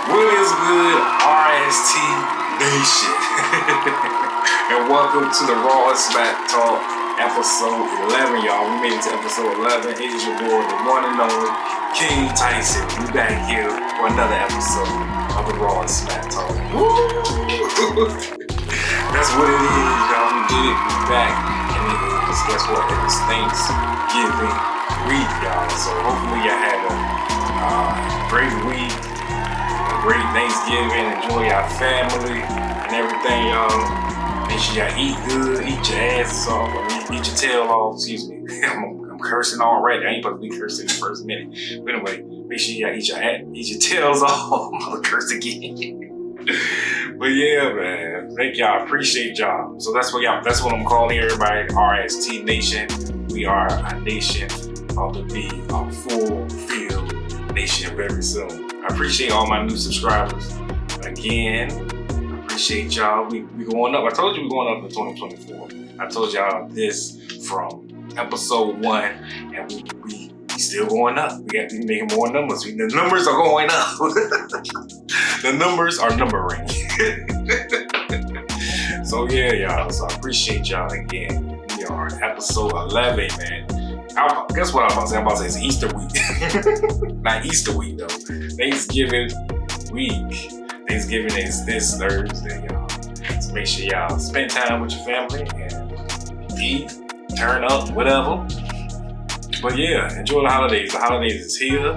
What is good, RST Nation? And welcome to the Raw and Smack Talk, episode 11, y'all. We made it to episode 11. It is your boy, the one and only King Tyson. We back here for another episode of the Raw and Smack Talk. Woo! That's what it is, y'all. We did it. We back. And it is, guess what? It is Thanksgiving week, y'all. So hopefully y'all had a great week. Great Thanksgiving, enjoy your family and everything, y'all. Make sure y'all eat good, eat your ass off, or eat your tail off. Excuse me, I'm cursing already. I ain't supposed to be cursing in the first minute. But anyway, make sure y'all eat your tails off. I'm gonna curse again. But yeah, man, thank y'all. Appreciate y'all. So that's what I'm calling everybody, RST Nation. We are a nation about to be a full field nation very soon. I appreciate all my new subscribers. Again, I appreciate y'all. We going up. I told you we're going up in 2024. I told y'all this from episode 1, and we still going up. We got to be making more numbers. The numbers are going up. The numbers are numbering. So yeah, y'all. So I appreciate y'all again. We are on episode 11, man. Guess what I'm about to say? I'm about to say it's Easter week. Not Easter week, though. Thanksgiving week. Thanksgiving is this Thursday, y'all. So make sure y'all spend time with your family and eat, turn up, whatever. But yeah, enjoy the holidays. The holidays is here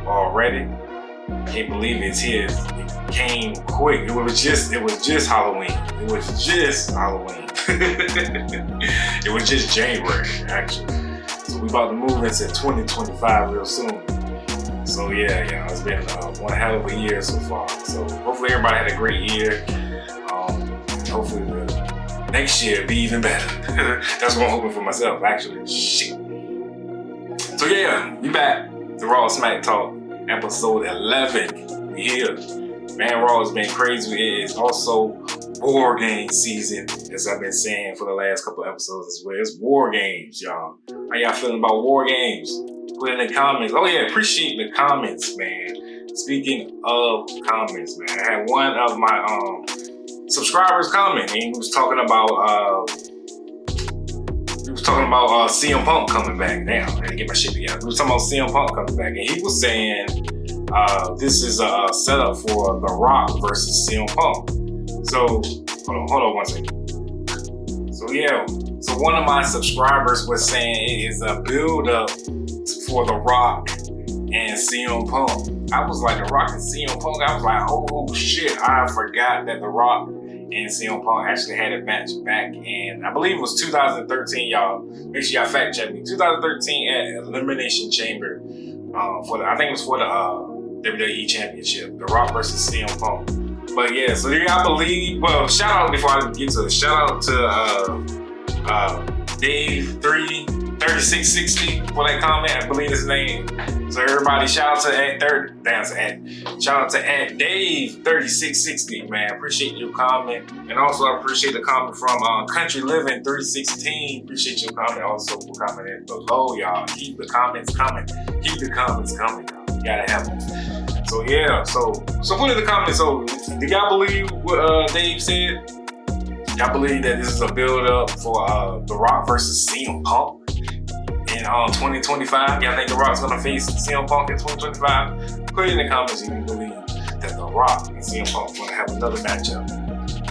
already. Can't believe it's here. It came quick. It was just Halloween. It was just Halloween. It was just January, actually. So we about to move into 2025 real soon. So yeah, it's been one hell of a year so far. So hopefully everybody had a great year. Hopefully the next year be even better. That's what I'm hoping for myself, actually. Shit. So yeah, we back. The Raw Smack Talk, episode 11. We here. Man, Raw has been crazy. It is also War Game season, as I've been saying for the last couple episodes as well. It's War Games, y'all. How y'all feeling about War Games? Put in the comments. Oh yeah, appreciate the comments, man. Speaking of comments, man, I had one of my subscribers comment, and he was talking about CM Punk coming back. Damn, I had to get my shit together. He was talking about CM Punk coming back, and he was saying this is a setup for The Rock versus CM Punk. So, hold on one second. So yeah, so one of my subscribers was saying it is a build-up for The Rock and CM Punk. I was like, The Rock and CM Punk? I was like, oh shit, I forgot that The Rock and CM Punk actually had a match back in, I believe it was 2013, y'all. Make sure y'all fact check me. 2013 at Elimination Chamber. I think it was for the WWE Championship. The Rock versus CM Punk. But yeah, so do y'all believe? Well, shout out before I get to it. Shout out to Dave 3660 for that comment. I believe his name. So everybody, shout out to Dave 3660, man. Appreciate your comment, and also I appreciate the comment from Country Living 316. Appreciate your comment also for commenting below, y'all. Keep the comments coming. Keep the comments coming, y'all. You gotta have them. So yeah, so put in the comments. So do y'all believe what Dave said? Y'all believe that this is a build-up for The Rock versus CM Punk in 2025? Y'all think The Rock's gonna face CM Punk in 2025? Put in the comments if you believe that The Rock and CM Punk gonna have another matchup.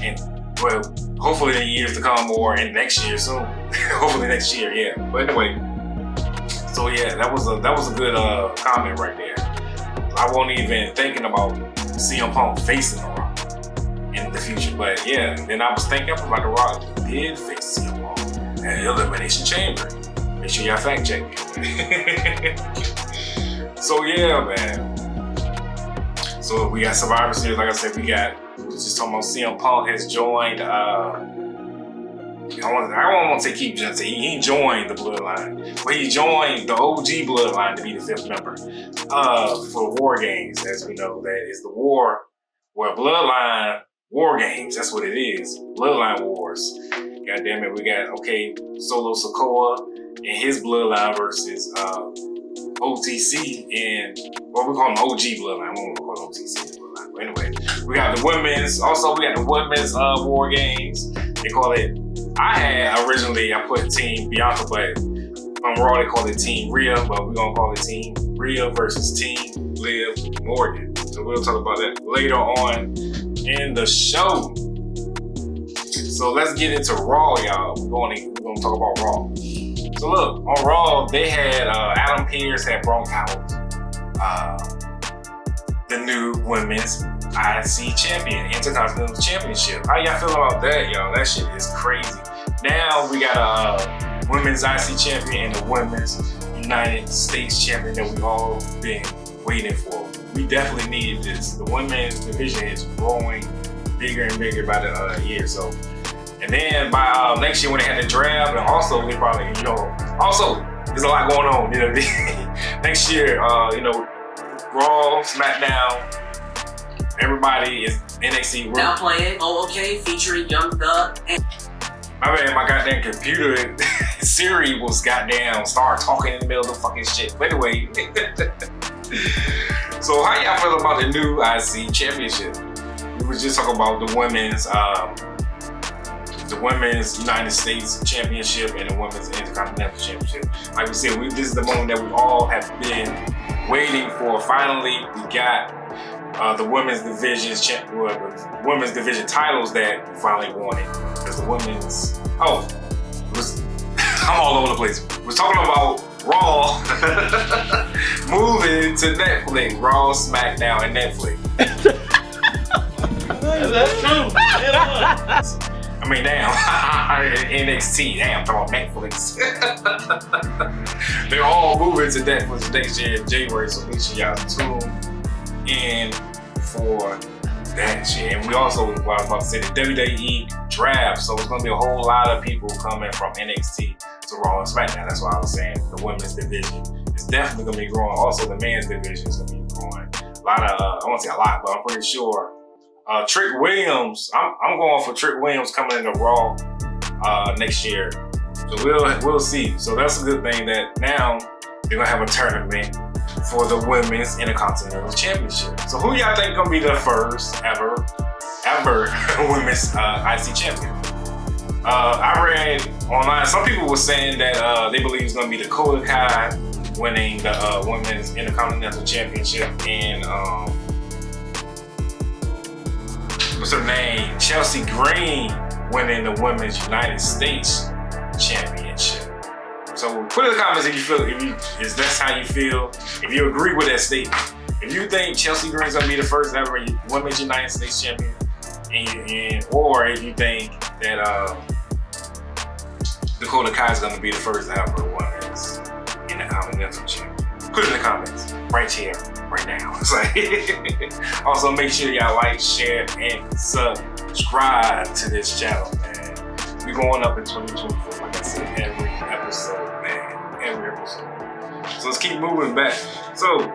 And well, hopefully in years to come or in next year soon. Hopefully next year, yeah. But anyway, so yeah, that was a good comment right there. I wasn't even thinking about CM Punk facing The Rock in the future. But yeah, then I was thinking about The Rock did face CM Punk at Elimination Chamber. Make sure y'all fact check me. So yeah, man. So we got Survivor Series. Like I said, we was just talking about CM Punk has joined, I don't want to say he joined the Bloodline, but he joined the OG Bloodline to be the 5th member for War Games. As we know, that is the war, Bloodline War Games. That's what it is. Bloodline Wars. God damn it, we got Solo Sikoa and his Bloodline versus OTC and what we call him OG Bloodline. I won't call it OTC Bloodline. But We got the women's. Also, we got the women's war games. They call it. I put Team Bianca, but on Raw they call it Team Rhea, but we're gonna call it Team Rhea versus Team Liv Morgan. So we'll talk about that later on in the show. So let's get into Raw, y'all. We're gonna talk about Raw. So look, on Raw they had Adam Pearce had brought out the new women's IC champion, Intercontinental Championship. How y'all feel about that, y'all? That shit is crazy. Now we got a women's IC champion and the women's United States champion that we all been waiting for. We definitely needed this. The women's division is growing bigger and bigger by the year. So, and then by next year when they had the draft, and also they probably, also there's a lot going on. Next year, Raw, SmackDown, everybody is NXT. Now playing okay, featuring Young Thug. My bad, my goddamn computer, Siri was goddamn start talking in the middle of the fucking shit. But anyway, so how y'all feel about the new IC championship? We was just talking about the women's United States championship and the women's Intercontinental championship. Like we said, this is the moment that we all have been waiting for. Finally, we got the women's division titles that we finally wanted. Because the women's, I'm all over the place. We're talking about Raw moving to Netflix. Raw, SmackDown, and Netflix. That's true. I mean, damn. NXT, damn, talking about Netflix. They're all moving to Netflix next year in January, so make sure y'all tune in for that shit. And we also, what I was about to say, the WWE draft. So it's gonna be a whole lot of people coming from NXT to Raw and SmackDown. That's why I was saying the women's division is definitely gonna be growing. Also, the men's division is gonna be growing. A lot of, I won't say a lot, but I'm pretty sure Trick Williams. I'm going for Trick Williams coming into Raw next year. So we'll see. So that's a good thing that now they're gonna have a tournament for the women's Intercontinental Championship. So who y'all think gonna be the first ever women's IC champion? I read online, some people were saying that they believe it's gonna be Dakota Kai winning the women's Intercontinental Championship, and what's her name? Chelsea Green winning the women's United States Championship. So put in the comments if you feel, if that's how you feel, if you agree with that statement. If you think Chelsea Green's gonna be the first ever women's United States champion, or if you think that Dakota Kai is gonna be the first ever women's Intercontinental champion, put it in the comments right here, right now. It's like, also make sure y'all like, share, and subscribe to this channel, man. We going up in 2024, like I said, every episode, man. Every episode. So let's keep moving back. So,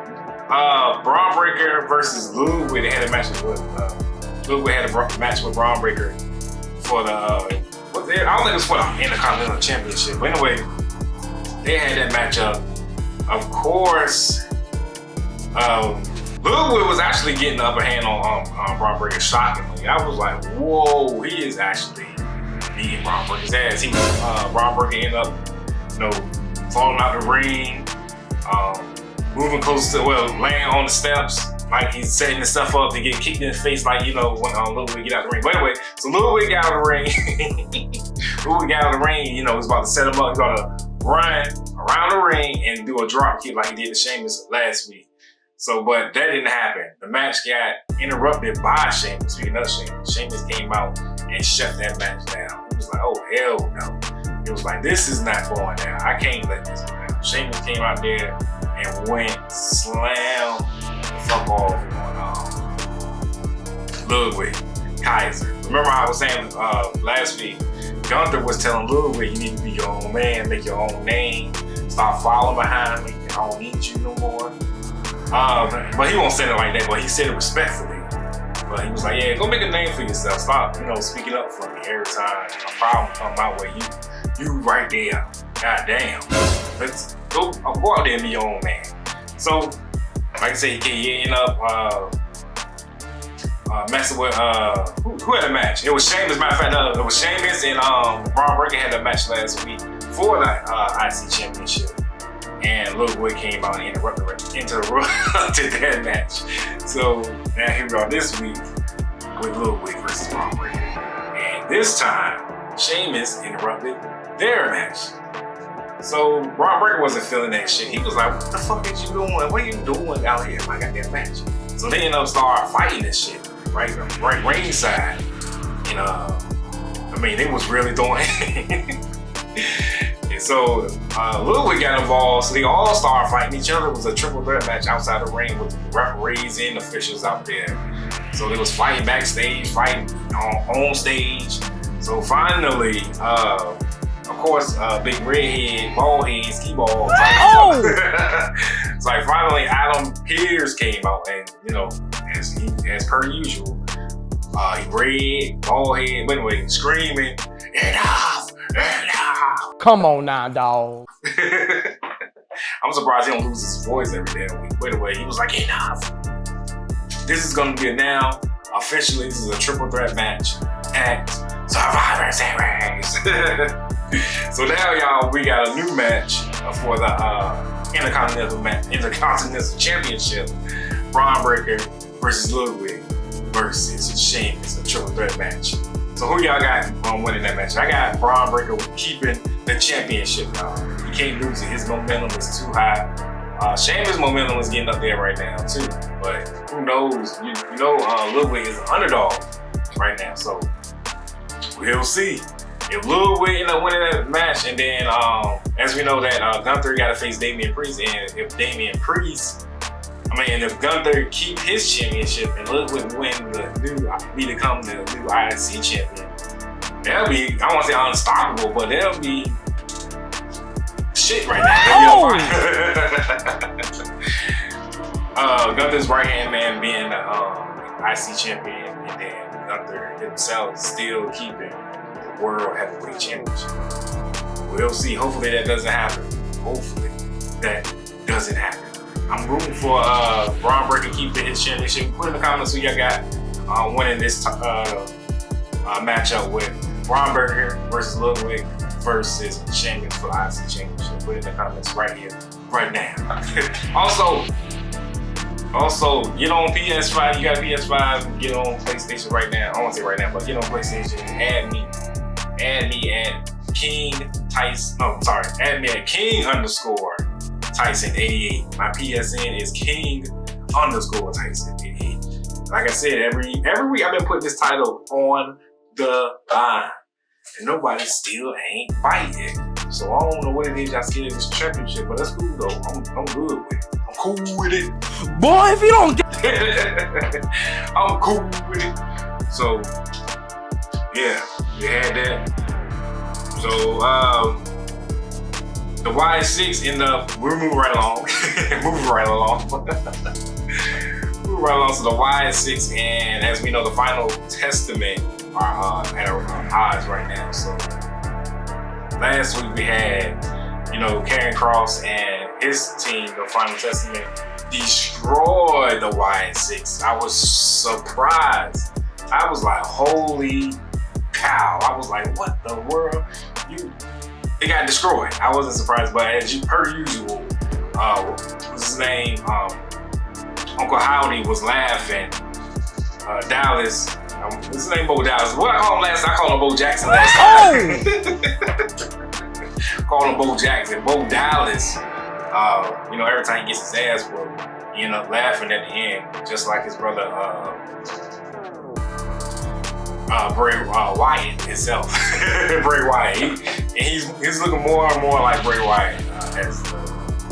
Braun Breaker versus Ludwig. They had a match with Ludwig had a match with Braun Breaker for the I don't think it was for the Intercontinental Championship. But anyway, they had that matchup. Of course, Ludwig was actually getting the upper hand on Braun Breaker, shockingly. I was like, whoa, he is actually beating Braun Breaker's ass. Braun Breaker ended up, falling out the ring, moving close to, laying on the steps, like he's setting himself up to get kicked in the face, like, when Ludwig get out the ring. But anyway, so Ludwig got out of the ring. Ludwig got out of the ring, he's about to set him up. He's going to run around the ring and do a drop kick like he did to Sheamus last week. So, but that didn't happen. The match got interrupted by Sheamus. Speaking of Sheamus, Sheamus came out and shut that match down. It was like, oh, hell no. It was like, this is not going down. I can't let this go down. Sheamus came out there and went slam the fuck off on Ludwig Kaiser. Remember I was saying last week, Gunther was telling Ludwig, you need to be your own man, make your own name, stop following behind me, I don't need you no more. But he won't say it like that, but he said it respectfully. But he was like, yeah, go make a name for yourself. Stop, speaking up for me every time a problem come my way. You right there. God damn. Let's go out there and be your own man. So, like I say, he ended up messing with who had a match? It was Sheamus. Matter of fact, it was Sheamus and Braun Breaker had a match last week for the IC Championship, and Ludwig came out and interrupted to that match. So now here we are this week with Ludwig versus Braun Breaker, and this time Sheamus interrupted their match. So Braun Breaker wasn't feeling that shit. He was like, "What the fuck is you doing? What are you doing out here? I got that match." So they ended up start fighting this shit right ringside. And I mean, they was really throwing. And so Ludwig got involved. So they all started fighting each other. It was a triple threat match outside the ring with referees and officials out there. So they was fighting backstage, fighting on stage. So finally, of course, big redhead, bald head, ski ball. It's like finally Adam Pearce came out, and you know, as per usual, he red, bald head, but anyway, screaming, "Enough! Enough!" Come on now, dog. I'm surprised he don't lose his voice every damn week. But anyway, he was like, "Enough! This is gonna be now officially. This is a triple threat match at Survivor Series." So now, y'all, we got a new match for the Intercontinental Championship. Braun Breaker versus Ludwig versus Sheamus, a triple threat match. So who y'all got winning that match? I got Braun Breaker keeping the championship now. He can't lose it. His momentum is too high. Sheamus' momentum is getting up there right now too. But who knows? You know, Ludwig is an underdog right now. So we'll see. If Ludwig ended up winning that match, and then as we know that Gunther got to face Damian Priest, and if if Gunther keep his championship and Ludwig become the new IC champion, that'll be, I won't say unstoppable, but that'll be shit right now. Gunther's right hand man being the IC champion, and then Gunther himself still keeping World Heavyweight Championship. We'll see. Hopefully that doesn't happen. I'm rooting for Braun Breaker keeping his championship. Put in the comments who y'all got winning this matchup with Braun Breaker versus Ludwig versus Sheamus for the IC Championship. Put in the comments right here, right now. Also, get on PS5. You got a PS5. Get on PlayStation right now. I won't say right now, but get on PlayStation. Add me at King Tyson. No, I'm sorry. Add me at King_Tyson88. My PSN is King_Tyson88. Like I said, every week I've been putting this title on the line, and nobody still ain't fighting. So I don't know what it is y'all scared of this championship, but that's cool though. I'm good with it. I'm cool with it. Boy, if you don't get I'm cool with it. So yeah, we had that. So the Y6 end up, we're moving right along. Moving right along. So the Y6, and as we know, the Final Testament are at odds right now. So last week we had, Karrion Kross and his team, the Final Testament, destroyed the Y6. I was surprised. I was like, holy cow. I was like, what the world? They got destroyed. I wasn't surprised, but as per usual, what's his name? Uncle Howdy was laughing. Dallas, what's his name? Bo Dallas. What I call him last? I called him Bo Jackson last time. Called him Bo Jackson. Bo Dallas. Every time he gets his ass whooped, he end up laughing at the end, just like his brother Bray Wyatt himself. Bray Wyatt. He's looking more and more like Bray Wyatt as the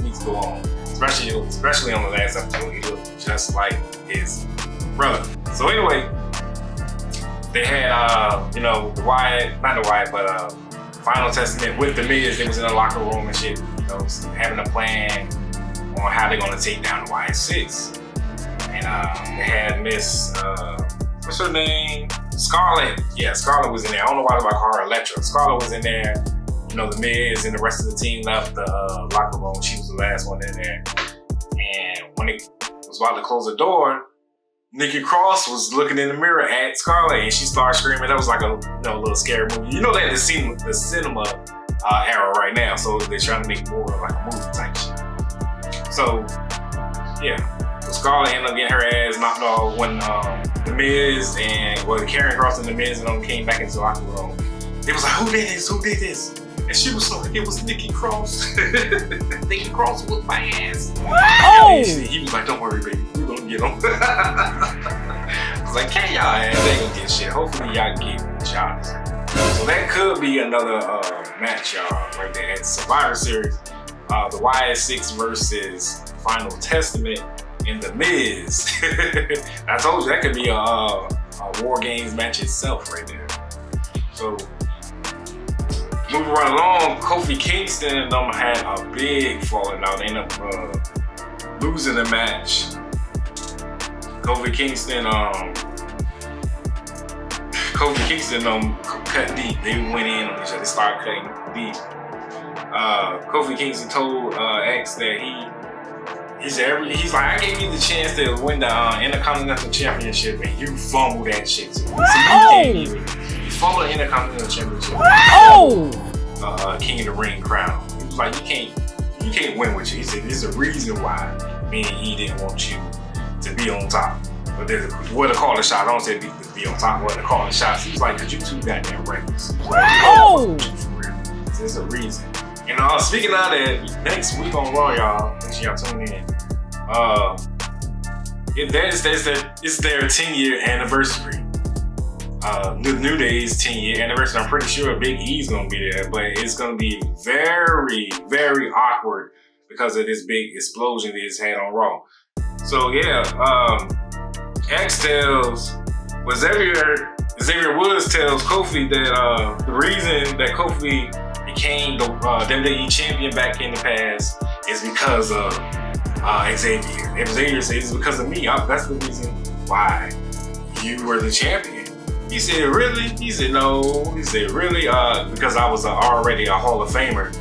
weeks go on. Especially on the last episode, he looked just like his brother. So anyway, they had the Wyatt, not the Wyatt, but Final Testament with the Miz. They was in the locker room and shit, having a plan on how they're gonna take down the Y6. And they had Miss what's her name? Scarlett. Yeah, Scarlett was in there. I don't know why I call her Electra. Scarlett was in there. The Miz and the rest of the team left the locker room. She was the last one in there. And when it was about to close the door, Nikki Cross was looking in the mirror at Scarlett, and she started screaming. That was like a little scary movie. You know that the cinema era right now, so they're trying to make more like a movie type shit. So yeah, so Scarlett ended up getting her ass knocked off when the Miz and Karen Cross and the Miz and them came back into the locker room. It was like, who did this? Who did this? And she was like, it was Nikki Cross. Nikki Cross whooped my ass. Oh! He was like, don't worry, baby. We're gonna get him. I was like, can't y'all ass? They ain't gonna get shit. Hopefully y'all get what y'all deserve. So that could be another match, y'all, right there at Survivor Series. The YS6 versus Final Testament in the Miz. I told you that could be a War Games match itself right there. So moving right along, Kofi Kingston and them had a big falling out. They ended up losing the match. Kofi Kingston cut deep. They went in on each other. They started cutting deep. Kofi Kingston told X that he's like, I gave you the chance to win the Intercontinental Championship and you fumbled that shit too. You fumbled the Intercontinental Championship. King of the Ring crown. He was like, you can't win with you. He said, there's a reason why me and he didn't want you to be on top. But there's to call the shot. I don't say to be on top, what to call the shots. He was like, cause you too goddamn reckless. There's a reason. And speaking of that, next week on Raw, y'all, make sure y'all tune in. It's their 10-year anniversary. New Day's 10-year anniversary. I'm pretty sure Big E's gonna be there, but it's gonna be very, very awkward because of this big explosion that it's had on Raw. So yeah, X tells, Xavier Woods tells Kofi that the reason that Kofi became the WWE champion back in the past is because of Xavier. Xavier says it's because of me. That's the reason why you were the champion. He said, really? He said, no. He said, really? Because I was already a Hall of Famer.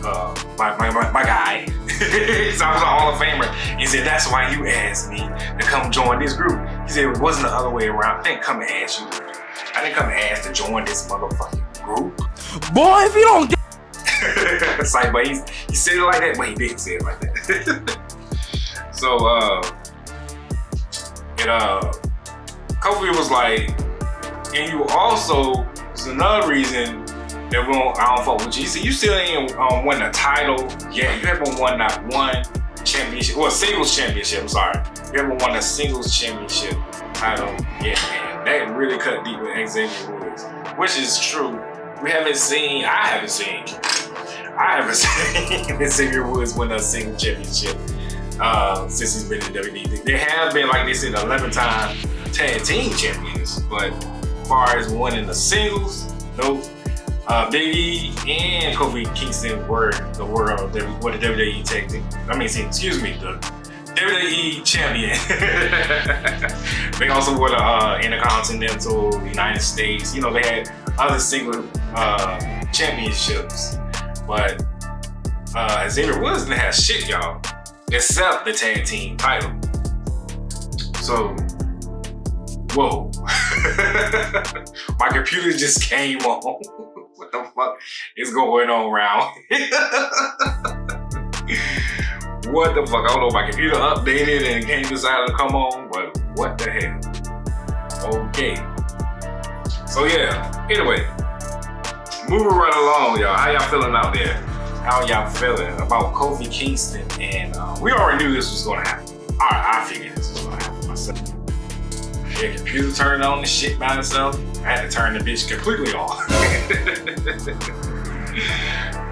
My guy. So I was a Hall of Famer. He said, that's why you asked me to come join this group. He said, it wasn't the other way around. I didn't come and ask you. I didn't come and ask to join this motherfucking group. Boy, if you don't get it's like, but he said it like that, but he didn't say it like that. So, Kofi was like, and you also, there's another reason that I don't fuck with you. He said, you still ain't won a title yet. You haven't won not one championship, well, singles championship, I'm sorry. You haven't won a singles championship title yet, man. That really cut deep with Xavier Woods, which is true. I haven't seen Xavier Woods win a single championship since he's been in WWE. They have been, like they said, 11-time tag team champions, but as far as winning the singles, nope. Big E and Kofi Kingston were the WWE tag team. The WWE champion. They also were the Intercontinental United States. You know, they had other single championships, but Xavier Woods didn't have shit, y'all, except the tag team title. So, whoa. My computer just came on. What the fuck is going on around here? What the fuck? I don't know if my computer updated and decided to come on, but what the hell? Okay. So yeah, anyway, moving right along, y'all. How y'all feeling out there? How y'all feeling about Kofi Kingston? And we already knew this was gonna happen. I figured this was gonna happen myself. Yeah, computer turned on the shit by itself. I had to turn the bitch completely off.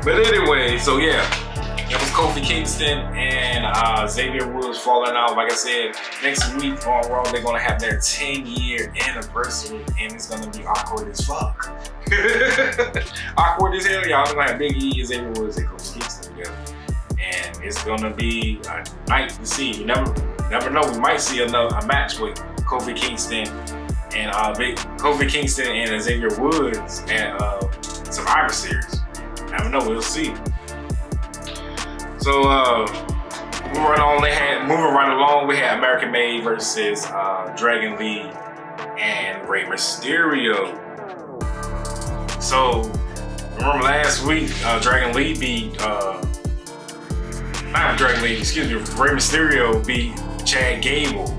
But anyway, so yeah, it was Kofi Kingston and Xavier Woods falling out. Like I said, next week on Raw, they're gonna have their 10-year anniversary, and it's gonna be awkward as fuck. Awkward as hell, y'all. They're gonna have Big E, Xavier Woods, and Kofi Kingston together, and it's gonna be a night to see. You never know. We might see a match with Kofi Kingston and Xavier Woods at Survivor Series. Never know. We'll see. So moving right along, we had American Made versus Dragon Lee and Rey Mysterio. So, remember last week, Dragon Lee beat, Rey Mysterio beat Chad Gable.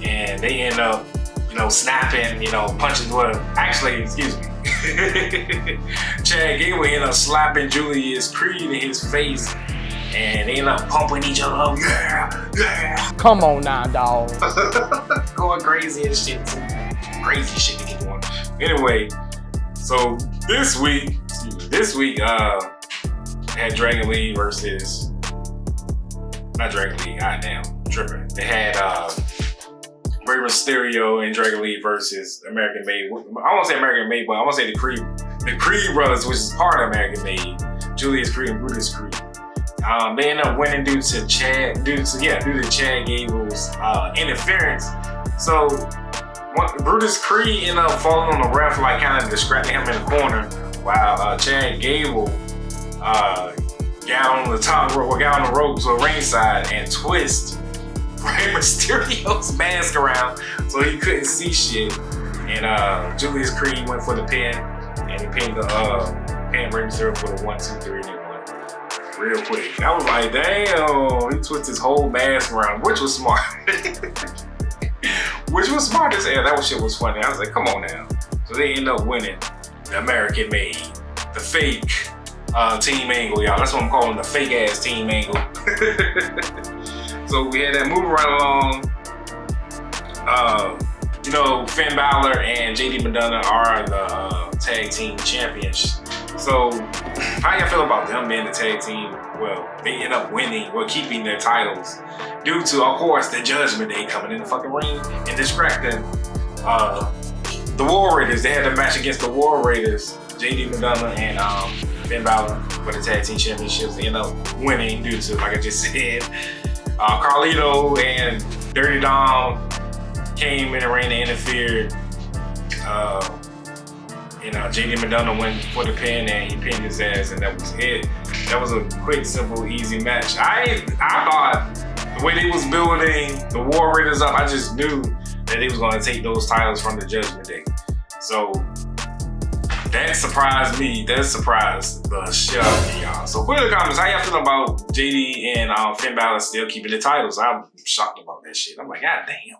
And they end up, snapping, punching, Chad Gable ended up slapping Julius Creed in his face. And they end up pumping each other up. Yeah. Come on now, dog. Going crazy and shit. Some crazy shit to get going. Anyway, so this week, had Dragon Lee versus, not Dragon Lee, goddamn, tripping. They had Rey Mysterio and Dragon Lee versus American Made. I won't say American Made, but I want to say the Creed brothers, which is part of American Made. Julius Creed and Brutus Creed. They end up winning due to Chad Gable's interference. So Brutus Creed ended up falling on the ref, kind of distracting him in the corner, while Chad Gable got on the ropes or ringside and twist Rey Mysterio's mask around so he couldn't see shit. And Julius Creed went for the pin, and he pinned Rey Mysterio for the 1, 2, 3, and they won real quick. I was like, damn, he twisted his whole mask around, which was smart. Which was smart as hell. That shit was funny. I was like, come on now. So they end up winning the American Made, the fake team angle, y'all. That's what I'm calling the fake ass team angle. So we had that moving right along. Finn Balor and JD McDonough are the tag team champions. So how y'all feel about them being the tag team? Well, they end up winning or keeping their titles due to, of course, the Judgment Day coming in the fucking ring and distracting the War Raiders. They had a match against the War Raiders, JD McDonough and Finn Balor for the tag team championships. They end up winning due to, like I just said, Carlito and Dirty Dom came in the ring and interfered. JD McDonough went for the pin and he pinned his ass, and that was it. That was a quick, simple, easy match. I thought the way they was building the War Raiders up, I just knew that they was going to take those titles from the Judgment Day. So that surprised me. That surprised the shit out of me, y'all. So put in the comments, how y'all feeling about JD and Finn Balor still keeping the titles? I'm shocked about that shit. I'm like, god damn.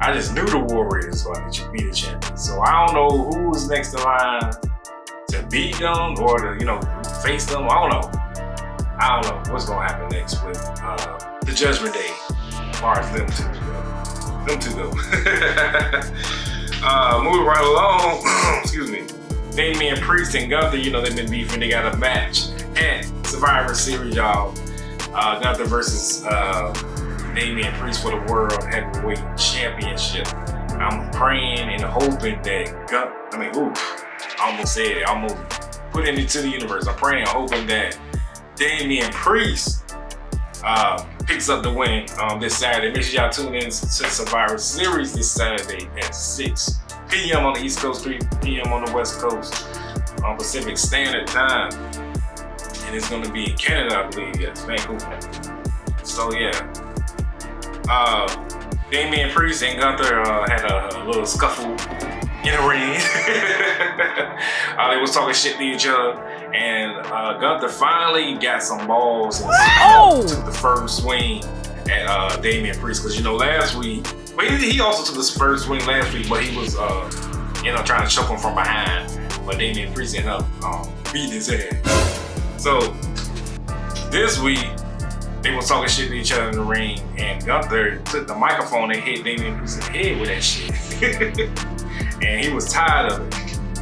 I just knew the War Raiders were going to be the champions. So I don't know who was next in line to beat them or to, face them. I don't know what's going to happen next with the Judgment Day as far as them two go. Moving right along, excuse me. Damian Priest and Gunther, they've been beefing. They got a match at Survivor Series, y'all. Gunther versus Damian Priest for the World Heavyweight Championship. I'm praying and hoping that I almost said it, almost put it into the universe. I'm praying and hoping that Damian Priest picks up the win this Saturday. Make sure y'all tune in to Survivor Series this Saturday at 6 p.m. on the East Coast, 3 p.m. on the West Coast on Pacific Standard Time. And it's going to be in Canada, I believe. Yes, Vancouver. So yeah. Damian Priest and Gunther had a little scuffle in the ring. They was talking shit to each other, and Gunther finally got some balls and took the first swing at Damian Priest. Because last week, but he also took the first swing last week, but he was trying to choke him from behind. But Damian Priest ended up beating his ass. So this week, they were talking shit to each other in the ring, and Gunther took the microphone and hit Damian Priest in the head with that shit. And he was tired of it.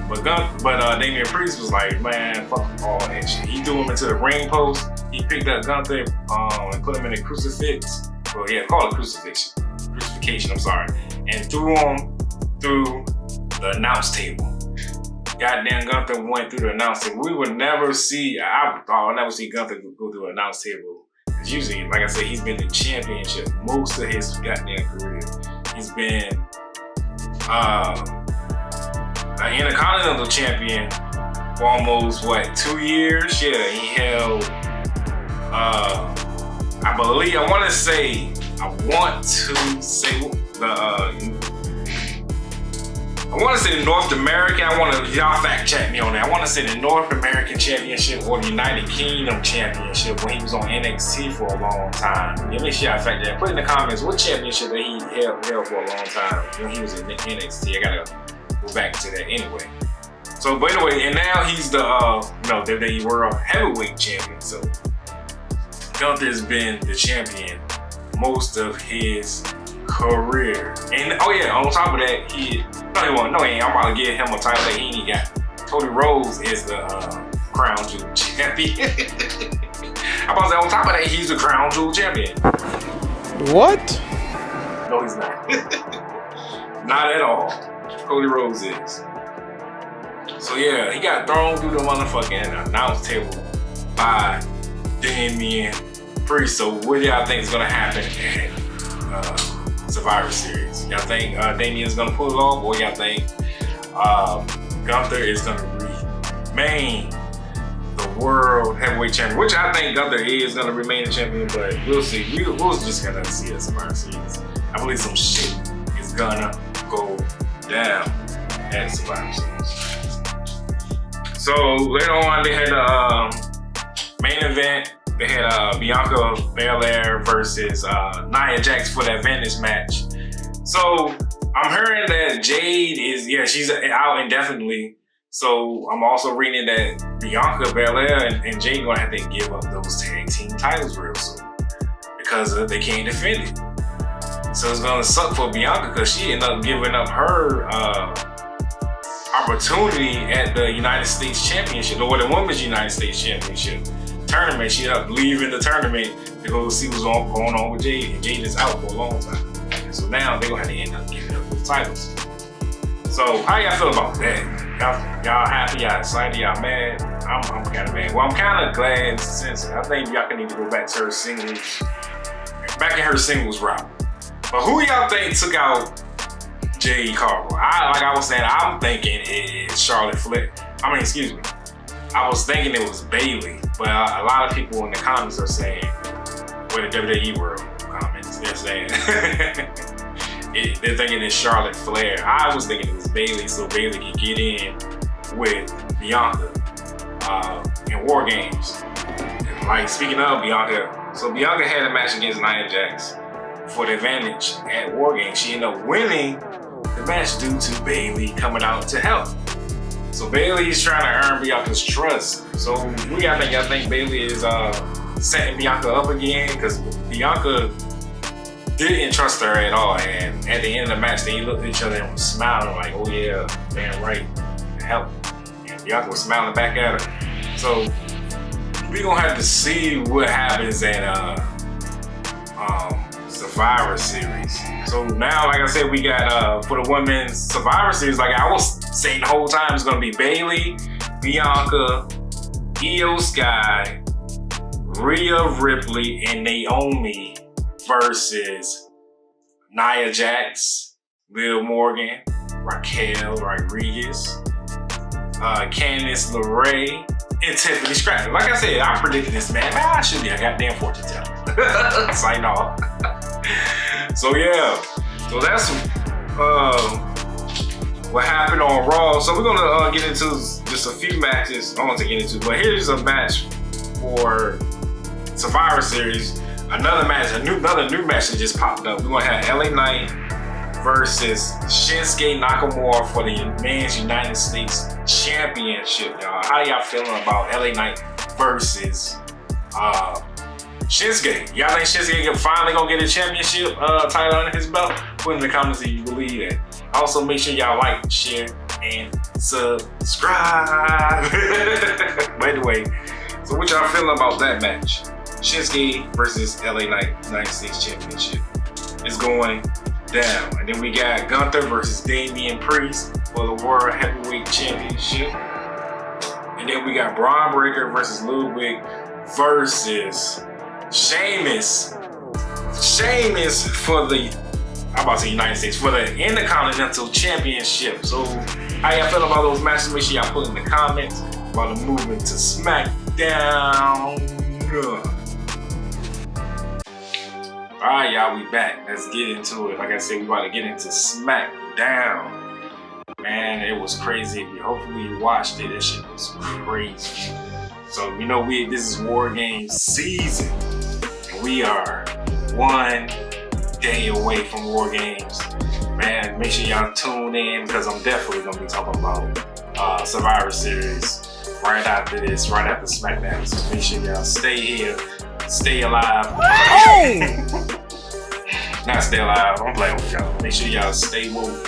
But Damian Priest was like, man, fuck all that shit. He threw him into the ring post. He picked up Gunther and put him in a crucifix. Well, yeah, call it crucifixion, I'm sorry. And threw him through the announce table. Goddamn, Gunther went through the announce table. We would never see, I'll never see Gunther go through an announce table. Because usually, like I said, he's been in the championship most of his goddamn career. He's been an Intercontinental champion for almost, 2 years? Yeah, he held, I want to say, I want to say the North American. Y'all fact check me on that. I want to say the North American Championship or the United Kingdom Championship when he was on NXT for a long time. Yeah, make sure y'all fact that. Put in the comments what championship that he held for a long time when he was in NXT. I gotta go back to that anyway. So, but anyway, and now he's the WWE World Heavyweight Champion. So Gunther's been the champion most of his career. And oh yeah, on top of that, I'm about to give him a title that he ain't got. Cody Rhodes is the Crown Jewel champion. I'm about to say, on top of that, he's the Crown Jewel champion. What? No, he's not. Not at all. Cody Rhodes is. So yeah, he got thrown through the motherfucking announce table by Damian Priest. So what do y'all think is gonna happen at Survivor Series? Y'all think Damian's gonna pull it off, or y'all think Gunther is gonna remain the World Heavyweight Champion? Which I think Gunther is gonna remain the champion, but we'll see. We're just gonna see at Survivor Series. I believe some shit is gonna go down at Survivor Series. So later on, they had a main event. They had Bianca Belair versus Nia Jax for that Vantage match. So I'm hearing that Jade she's out indefinitely. So I'm also reading that Bianca Belair and Jade gonna have to give up those tag team titles real soon because they can't defend it. So it's gonna suck for Bianca because she ended up giving up her opportunity at the United States Championship, or the Women's United States Championship tournament. She ended up leaving the tournament to go see what's going on with Jade, and Jade is out for a long time. And so now they're gonna have to end up giving up those titles. So how y'all feel about that? Y'all happy? Y'all excited? Y'all mad? I'm kind of mad. Well, I'm kind of glad since I think Bianca need to go back to her singles, back in her singles route. But who y'all think took out Jade Cargill? Like I was saying, I'm thinking it's Charlotte Flair. I was thinking it was Bayley, but a lot of people in the comments are saying, the WWE World comments, they're saying, they're thinking it's Charlotte Flair. I was thinking it was Bayley, so Bayley could get in with Bianca in War Games. And like, speaking of Bianca, so Bianca had a match against Nia Jax for the advantage at War Games. She ended up winning the match due to Bayley coming out to help. So Bayley is trying to earn Bianca's trust. So y'all think Bayley is setting Bianca up again? Because Bianca didn't trust her at all. And at the end of the match, they looked at each other and was smiling like, oh yeah, damn right, help. And Bianca was smiling back at her. So we're gonna have to see what happens at Survivor Series. So now, like I said, we got for the women's Survivor Series, like I was saying the whole time, it's gonna be Bayley, Bianca, Io Sky, Rhea Ripley, and Naomi versus Nia Jax, Liv Morgan, Raquel Rodriguez, Candice LeRae, and Tiffany Stratton. Like I said, I predicted this, man. I should be a goddamn fortune teller. Sign off. So yeah, so that's what happened on Raw. So we're gonna get into just a few matches. I don't want to get into, but here's a match for Survivor Series. Another match, another new match that just popped up. We're gonna have LA Knight versus Shinsuke Nakamura for the Men's United States Championship, y'all. How y'all feeling about LA Knight versus Shinsuke? Y'all think Shinsuke finally gonna get a championship title under his belt? Put in the comments if you believe that. Also, make sure y'all like, share, and subscribe. By the way, so what y'all feeling about that match? Shinsuke versus LA Knight United States Championship is going down. And then we got Gunther versus Damian Priest for the World Heavyweight Championship. And then we got Braun Breaker versus Ludwig versus Sheamus for the, I'm about to say United States, for the Intercontinental Championship. So how y'all feel about those matches? Make sure y'all put in the comments about the movement to SmackDown. Alright, y'all, we back. Let's get into it. Like I said, we about to get into SmackDown. Man, it was crazy. Hopefully you watched it. That shit was crazy. So, you know, this is War Games season. And we are 1 day away from War Games. Man, make sure y'all tune in because I'm definitely going to be talking about Survivor Series right after this, right after SmackDown. So make sure y'all stay here. Stay alive. Oh! Not stay alive. I'm playing with y'all. Make sure y'all stay woke.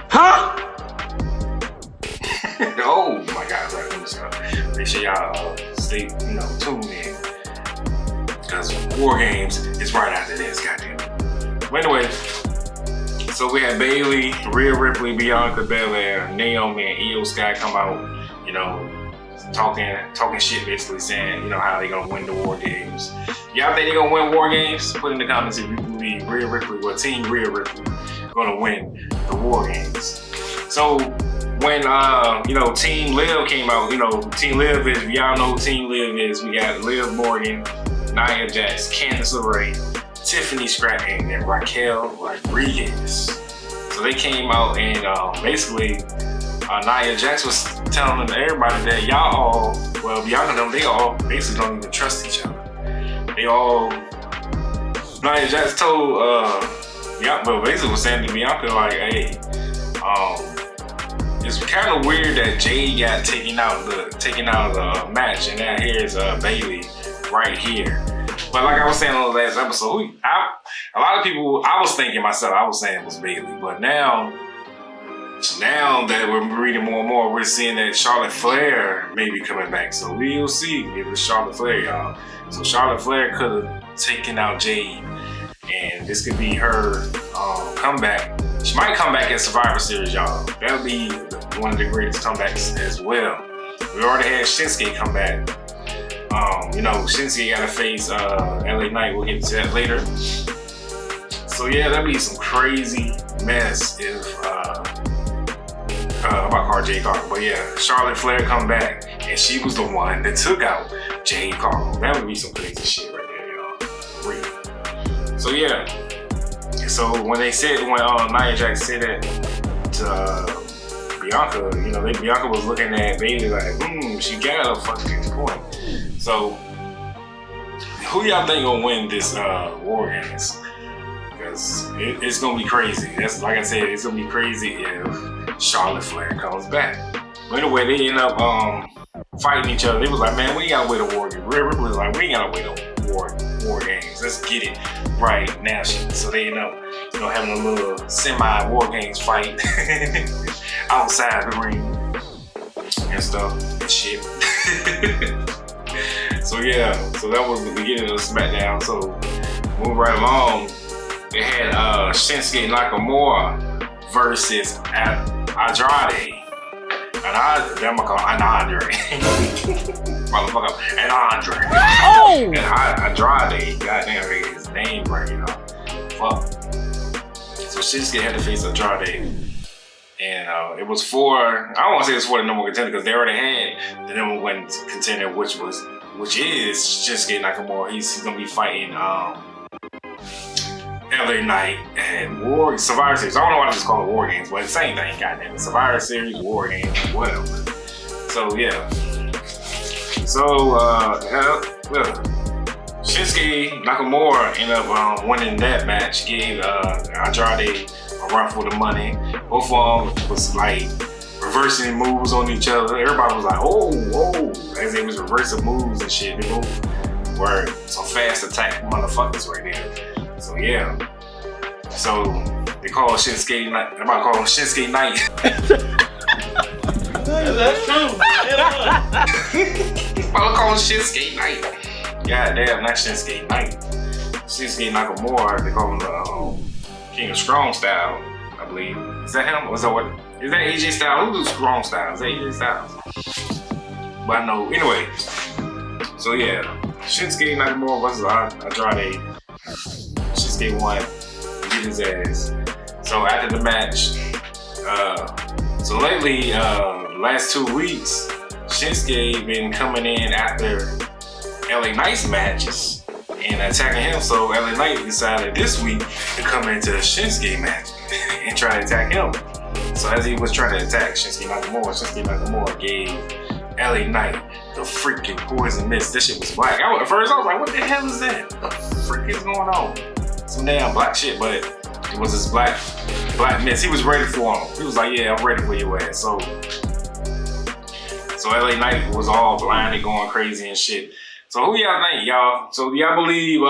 Huh? Oh my God! Right, make sure y'all stay, tuned in because War Games is right after this. Goddamn. But anyway, so we had Bayley, Rhea Ripley, Bianca Belair, Naomi, and Io Sky come out. Talking shit, basically saying, how they gonna win the War Games. Y'all think they gonna win War Games? Put in the comments if you believe Rhea Ripley or Team Rhea Ripley gonna win the War Games. So when Team Liv came out, Team Liv is, y'all know who Team Liv is. We got Liv Morgan, Nia Jax, Candice LeRae, Tiffany Stratton, and Raquel Rodriguez. So they came out and basically Nia Jax was telling everybody that Bianca and them, they all basically don't even trust each other. Nia Jax told, but basically was saying to Bianca like, hey, it's kind of weird that Jade got taken out of the match, and now here's Bayley right here. But like I was saying on the last episode, a lot of people, I was thinking myself, I was saying it was Bayley, but now that we're reading more and more, we're seeing that Charlotte Flair may be coming back. So we'll see if it's Charlotte Flair, y'all. So Charlotte Flair could have taken out Jade, and this could be her comeback. She might come back at Survivor Series, y'all. That'll be one of the greatest comebacks as well. We already had Shinsuke come back. Shinsuke got to face LA Knight. We'll get into that later. So yeah, that'd be some crazy mess if I'm about to call Jade Cargill, but yeah, Charlotte Flair come back and she was the one that took out Jade Cargill. That would be some crazy shit right there, y'all. For real. So yeah. So when Nia Jax said that to Bianca, Bianca was looking at Bayley like, she got a fucking point. So who y'all think gonna win this War Games? Because it's gonna be crazy. That's like I said, it's gonna be crazy if Charlotte Flair comes back. But anyway, they end up fighting each other. They was like, man, we ain't gotta wait a War Game. Rhea Ripley was like, we ain't gotta wait a War Games. Let's get it right now. So they end up, having a little semi-War Games fight outside the ring and stuff and shit. So yeah, so that was the beginning of SmackDown. So move right along. They had Shinsuke Nakamura versus Andrade. I'm gonna call Andre. Motherfucker, Andre. Oh! And Andrade, goddamn, his name right, Fuck. So Shinsuke had to face Andrade. And it was I don't want to say it's for the number one contender because they already had the number one contender, which is Shinsuke Nakamura. He's gonna be fighting LA Knight and Survivor Series. I don't know why I just call it War Games, but the same thing, goddamn. Survivor Series, War Games, whatever. So yeah. So Shinsuke Nakamura ended up winning that match. Gave Andrade a run for the money. Both of them was like reversing moves on each other. Everybody was like, whoa, as they was reversing moves and shit. They both were some fast attack motherfuckers right there. So yeah. So they call Shinsuke Knight. I'm about to call him Shinsuke Knight. That's true. I'm about to call him Shinsuke Knight. God damn, not Shinsuke Knight. Shinsuke Nakamura. They call him the King of Strong Style, I believe. Is that him? Or is that what? Is that AJ Styles? Who's Strong Style? Is that AJ Styles? But I know. Anyway. So yeah, Shinsuke Nakamura versus Andrade. Shinsuke won. Beat his ass. So after the match, so lately, last 2 weeks, Shinsuke been coming in after LA Knight's matches and attacking him. So LA Knight decided this week to come into the Shinsuke match and try to attack him. So as he was trying to attack Shinsuke Nakamura gave LA Knight the freaking poison mist. This shit was black. At first I was like, what the hell is that? What the freak is going on? Some damn black shit, but it was this black mist. He was ready for him. He was like, yeah, I'm ready for your ass. So LA Knight was all blinded, going crazy and shit. So who y'all think, y'all? So do y'all believe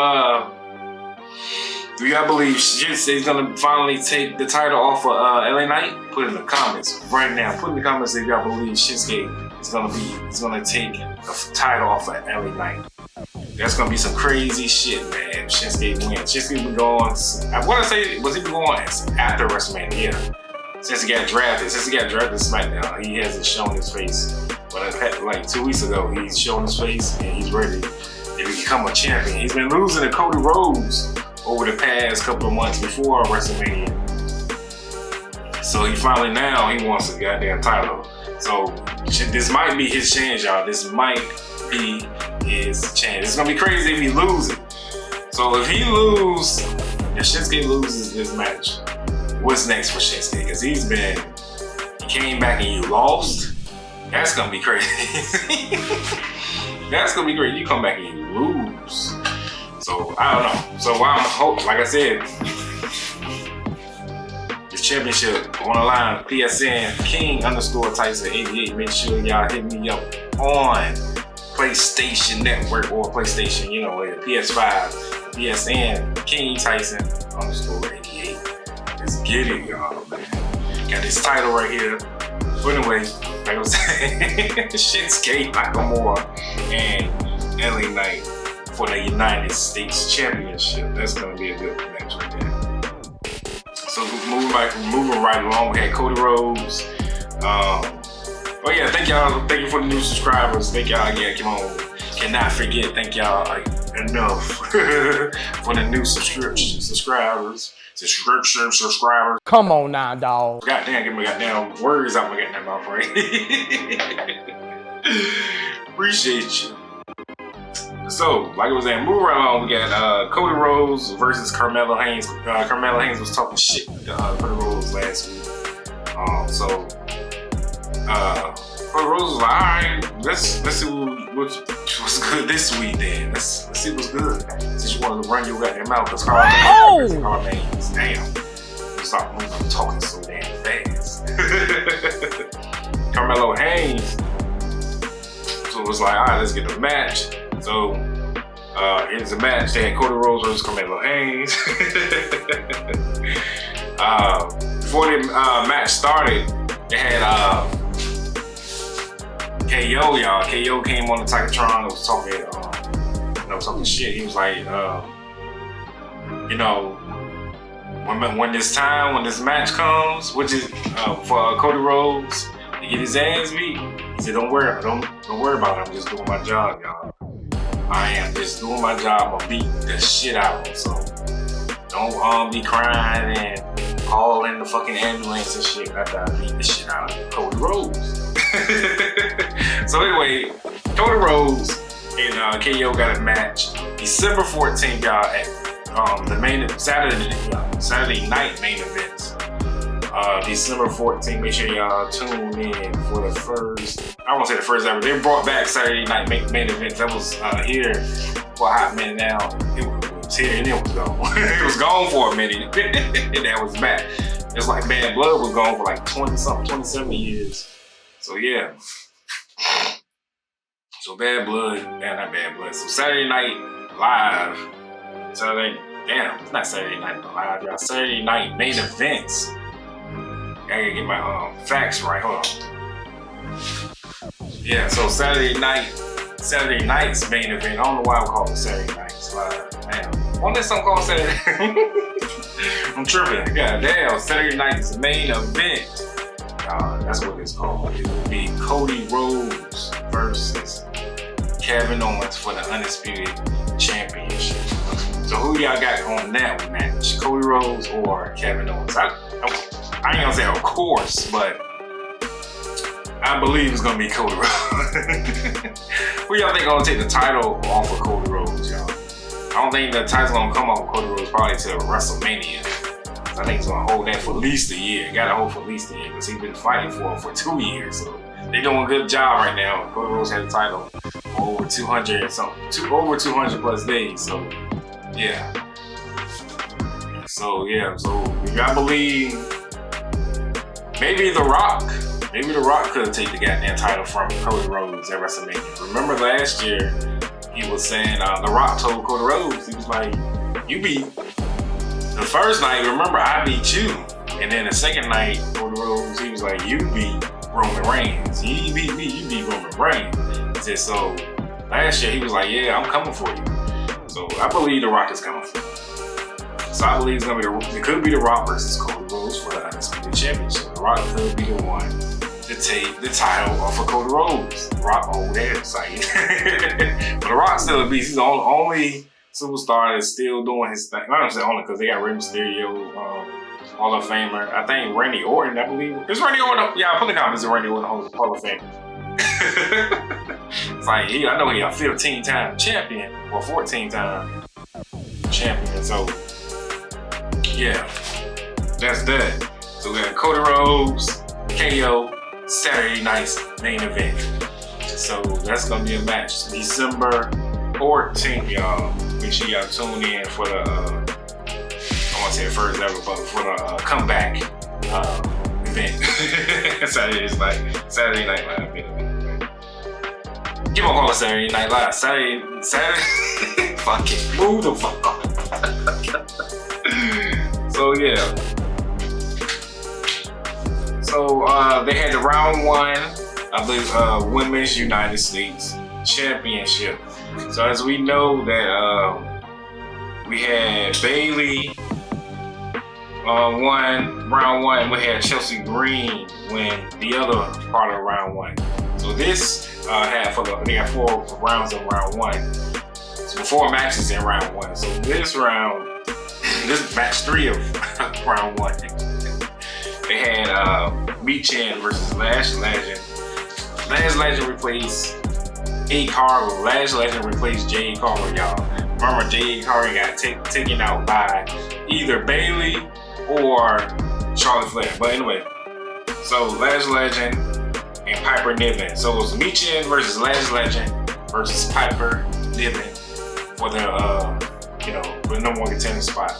Shinsuke's gonna finally take the title off of LA Knight? Put in the comments right now. Put in the comments if y'all believe Shinsuke is gonna take the title off of LA Knight. That's gonna be some crazy shit, man. Shinsuke wins. Shinsuke been going. What I say was he been going after WrestleMania? Yeah. Since he got drafted to SmackDown, he hasn't shown his face. But like 2 weeks ago, he's shown his face and he's ready to become a champion. He's been losing to Cody Rhodes over the past couple of months before WrestleMania. So he finally now he wants a goddamn title. So this might be his chance, y'all. This might be his chance. It's gonna be crazy if he loses. So if Shinsuke loses this match, what's next for Shinsuke? Because he came back and you lost. That's gonna be crazy. That's gonna be great. You come back and you lose. So I don't know. So like I said, this championship on the line. PSN King_Tyson88. Make sure y'all hit me up on PlayStation Network or PlayStation, PS5, PSN King Tyson_88. Let's get it, y'all, man. Got this title right here. But anyway, like I was saying, Shinsuke Nakamura and LA Knight for the United States Championship. That's gonna be a good match right there. So moving right along, we had Cody Rhodes. Oh yeah, thank you for the new subscribers. Thank y'all, cannot forget, thank y'all enough for the new subscribers. Subscribers. Come on now, dog. Goddamn, get my goddamn words out my goddamn mouth, right? Appreciate you. So, like I was saying, moving right along, we got Cody Rhodes versus Carmelo Hayes. Carmelo Hayes was talking shit to Cody Rhodes last week. Cody Rhodes was like, alright, let's see what's good this week then. Let's see what's good. Since you wanted to run your goddamn mouth, because Carmelo Hayes, damn. Stop talking so damn fast. Carmelo Hayes. So it was like, alright, let's get the match. So here's the match. They had Cody Rhodes versus Carmelo Hayes. Before the match started, they had KO, y'all. KO came on the Titantron and was talking shit. He was like, when this match comes, which is for Cody Rhodes to get his ass beat, he said, don't worry about it. I'm just doing my job, y'all. I am just doing my job. I'm gonna beat the shit out of him. So don't be crying and call in the fucking ambulance and shit after I beat the shit out of Cody Rhodes. So anyway, Cody Rhodes and KO got a match December 14th, y'all, at the Saturday night main events. December 14th. Make sure y'all tune in for the first. I won't say the first ever. They brought back Saturday night main events. That was here for a hot minute now. It was here and it was gone. It was gone for a minute. And that was back. It's like Bad Blood was gone for like 27 years. So yeah. So not Bad Blood. So Saturday Night Live. It's not Saturday Night Live, y'all. Saturday Night main events. I gotta get my facts right. Hold on. Yeah, so Saturday night's main event. I don't know why I call it Saturday Night's Live. Damn. Why there's something called Saturday? I'm tripping. God damn, Saturday Night's main event. That's what it's called. It will be Cody Rhodes versus Kevin Owens for the Undisputed Championship. So who y'all got on that match? Cody Rhodes or Kevin Owens? I ain't gonna say of course, but I believe it's gonna be Cody Rhodes. Who y'all think gonna take the title off of Cody Rhodes, y'all? I don't think the title's gonna come off Cody Rhodes probably till WrestleMania. I think he's gonna hold that for at least a year. Gotta hold for at least a year because he's been fighting for 2 years. So they're doing a good job right now. Cody Rhodes had the title for over 200 and something, over 200 plus days. So yeah. So I believe maybe The Rock could take the goddamn title from Cody Rhodes at WrestleMania. Remember last year he was saying The Rock told Cody Rhodes, he was like, "You beat the first night. Remember I beat you." And then the second night, Cody Rhodes, he was like, "You beat Roman Reigns. You beat me. You beat Roman Reigns." He said, so last year he was like, "Yeah, I'm coming for you." So I believe The Rock is coming for you. So I believe it could be The Rock versus Cody Rhodes for the Undisputed Championship. The Rock could be the one to take the title off of Cody Rhodes. The Rock over there, excited. But The Rock still a beast. He's the only superstar that's still doing his thing. I don't say only because they got Rey Mysterio, Hall of Famer. I think Randy Orton, I believe. Is Randy Orton? Yeah, I put the comments in Randy Orton Hall of Fame. It's like, I know he's a 15-time champion or 14-time champion. So, yeah, that's that. So we got Cody Rhodes, KO, Saturday night's main event. So that's gonna be a match December 14th, y'all. Make sure y'all tune in for the I want to say it first ever, but for the comeback event. Saturday Night Live event. Give me a call Saturday Night Live. Saturday. Fuck it. Move the fuck up. So yeah. So they had the round one, I believe, Women's United States Championship. So as we know that we had Bayley won round one. We had Chelsea Green win the other part of round one. So this they got 4 rounds of round one. So 4 matches in round one. So this is match 3 of round one. They had Michin versus Lash Legend. Lash Legend replaced A-Carver. Lash Legend replaced Jade Carver, y'all. Remember, Jade Carver got taken out by either Bayley or Charlotte Flair. But anyway, so Lash Legend and Piper Niven. So it was Michin versus Lash Legend versus Piper Niven for the for the number 1 contender spot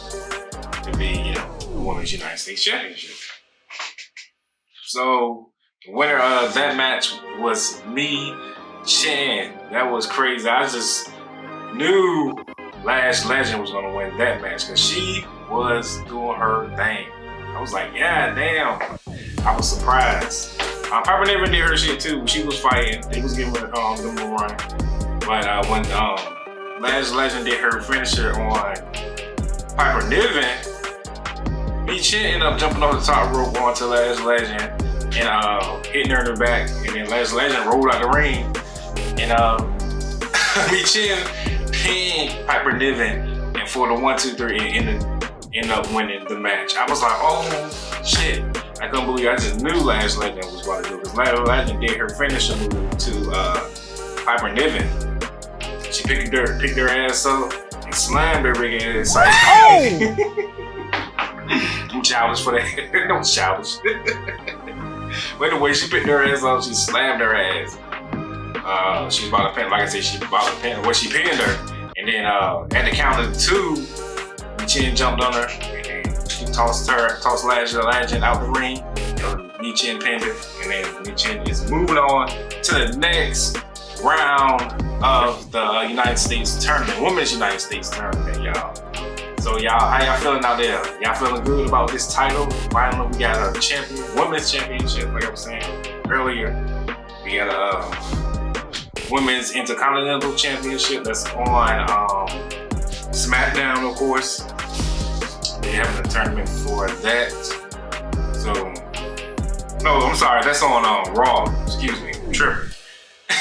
to be the Women's United States Championship. So the winner of that match was Michin. That was crazy. I just knew Lash Legend was gonna win that match because she was doing her thing. I was like, yeah, damn. I was surprised. Piper Niven did her shit too. She was fighting. They was giving them a run. But when Lash Legend did her finisher on Piper Niven, Michin ended up jumping off the top rope onto Lash Legend and hitting her in the back. And then Lash Legend rolled out the ring. And Michin pinned Piper Niven, and for the 1, 2, 3, and ended up winning the match. I was like, oh shit! I couldn't believe I just knew Lash Legend was about to do this. Lash Legend did her finisher move to Piper Niven. She picked her ass up and slammed her big ass. Like, I'm childish for that. I'm childish. But anyway, she picked her ass up. She slammed her ass. She was about to pin, like I said, she about to pin her. Well, she pinned her, and then at the count of 2, Michin jumped on her, and she tossed Lash Legend out the ring. Michin pinned her, and then Michin is moving on to the next round of the United States tournament, Women's United States tournament, y'all. So y'all, how y'all feeling out there? Y'all feeling good about this title? Finally, we got a champion, women's championship, like I was saying earlier. We got a Women's Intercontinental Championship that's on SmackDown, of course. They're having a tournament for that. So, no, I'm sorry, that's on Raw. Excuse me, I'm tripping.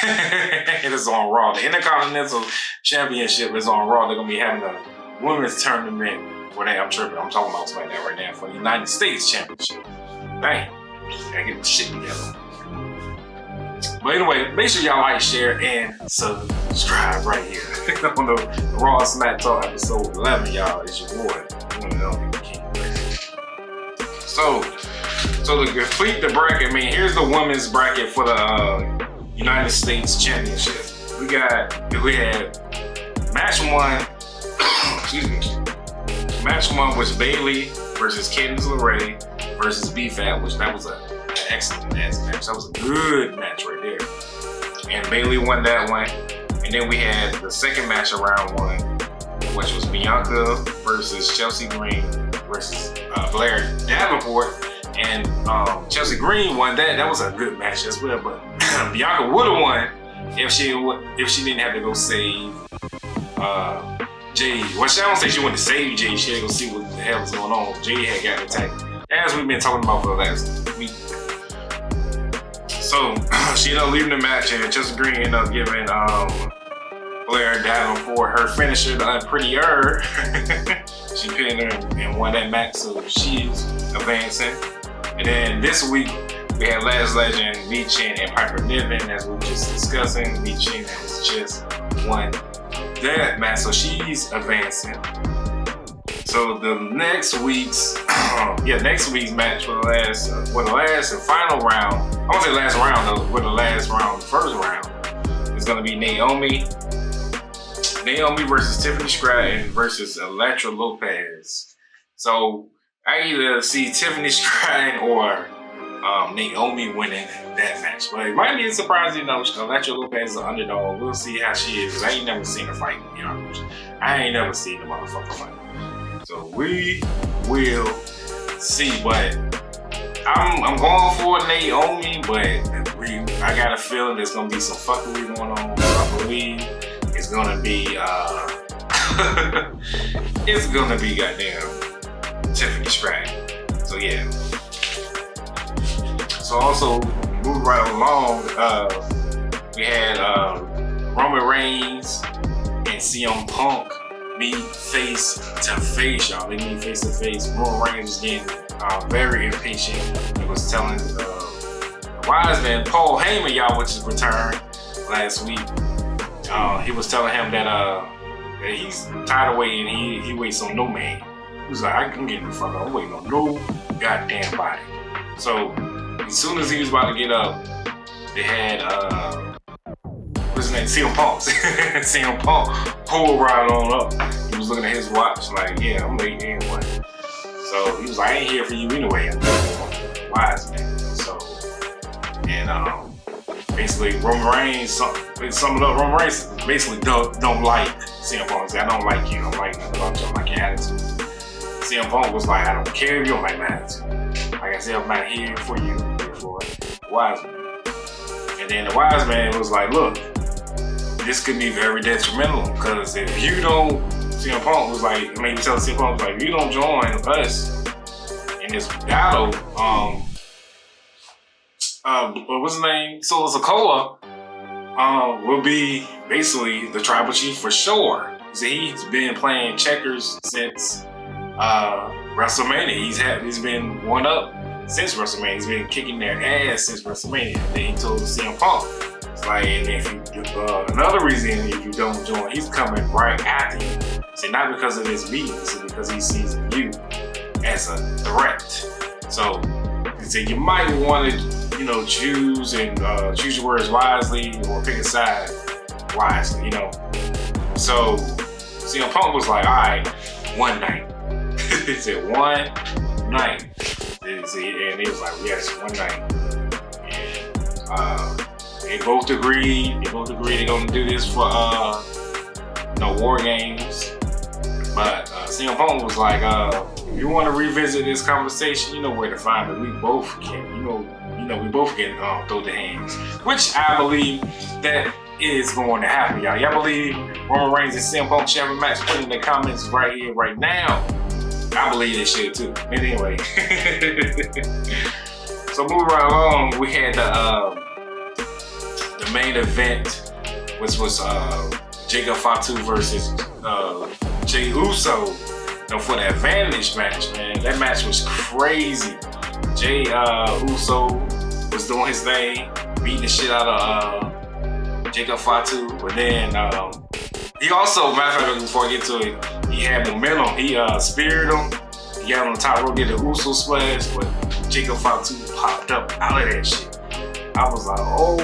It is on Raw. The Intercontinental Championship is on Raw. They're gonna be having a women's tournament for that. I'm tripping. I'm talking about SmackDown right now for the United States Championship. Dang, gotta get the shit together. But anyway, make sure y'all like, share, and subscribe right here on the Raw Smack Talk episode 11, y'all. It's your boy, one and only King. So to complete the bracket, I mean, here's the women's bracket for the United States Championship. We had match one. Excuse me. Match one was Bayley versus Candice LeRae versus B-Fab, which that was an excellent match. That was a good match right there. And Bayley won that one. And then we had the second match of round one, which was Bianca versus Chelsea Green versus Blair Davenport. And Chelsea Green won that. That was a good match as well. But Bianca would have won if she didn't have to go save Jade. Well, I don't say she went to save Jade. She had to go see what the hell was going on. Jade had gotten attacked, as we've been talking about for the last week. So she ended up leaving the match, and Chelsea Green ended up giving Blair Davenport her finisher, the Unprettier. She pinned her and won that match, so she's advancing. And then this week we had Last Legend, V-Chin, and Piper Niven, as we were just discussing. V-Chin has just won that match, so she's advancing. So the next week's match for the last and final round. I won't say last round though. For the last round, first round is gonna be Naomi versus Tiffany Stratton versus Elektra Lopez. So I either see Tiffany Stratton or Naomi winning that match. But it might be a surprise, Elektra Lopez is an underdog. We'll see how she is. I ain't never seen her fight, I ain't never seen the motherfucker fight. So we will see. But I'm going for Naomi, but I got a feeling there's gonna be some fuckery going on. So I believe it's gonna be goddamn Tiffany Stratton. So yeah. So also moving right along, we had Roman Reigns and CM Punk meet face to face, y'all. They meet face to face. Roman Reigns was getting very impatient. He was telling wise man Paul Heyman, y'all, which is returned last week. He was telling him that he's tired of waiting. He waits on no man. He was like, I'm getting the fuck up. I'm waiting on no goddamn body. So as soon as he was about to get up, they had what's his name? CM Punk. CM Punk pulled right on up. He was looking at his watch like, yeah, I'm late anyway. So he was like, I ain't here for you anyway. I'm wise man. So, and basically Roman Reigns, sum it up, Roman Reigns basically don't like CM Punk. He said, I don't like you. I don't like nothing about you. I don't like your attitude. CM Punk was like, I don't care if you don't like my attitude. Like I said, I'm not here for you. I'm here for wise man. And then the wise man was like, look, this could be very detrimental, because if you don't, CM Punk was like, he told CM Punk was like, if you don't join us in this battle, what's his name? Solo Sikoa will be basically the tribal chief for sure. So he's been playing checkers since WrestleMania. He's been one up since WrestleMania. He's been kicking their ass since WrestleMania. And then he told CM Punk, it's like, and if you another reason if you don't join, he's coming right after you. See, not because of his meetings, it's because he sees you as a threat. So he said you might want to, choose your words wisely or pick a side wisely, So CM Punk was like, all right, one night. He said one night. And he was like, yes, one night. And they both agreed. They're gonna do this for War Games. But CM Punk was like, if you want to revisit this conversation, you know where to find it. We both can, we both can throw the hands, which I believe that is going to happen, y'all. Y'all believe Roman Reigns and CM Punk should have a match? Put in the comments right here, right now. I believe they should too. But anyway, so moving right along, we had the main event, which was Jacob Fatu versus Jey Uso, for the advantage match, man. That match was crazy. Jey Uso was doing his thing. beating the shit out of Jacob Fatu. But then he also, matter of fact, before I get to it, he had momentum. He speared him. He got on the top rope, did the Uso splash, but Jacob Fatu popped up out of that shit. I was like, oh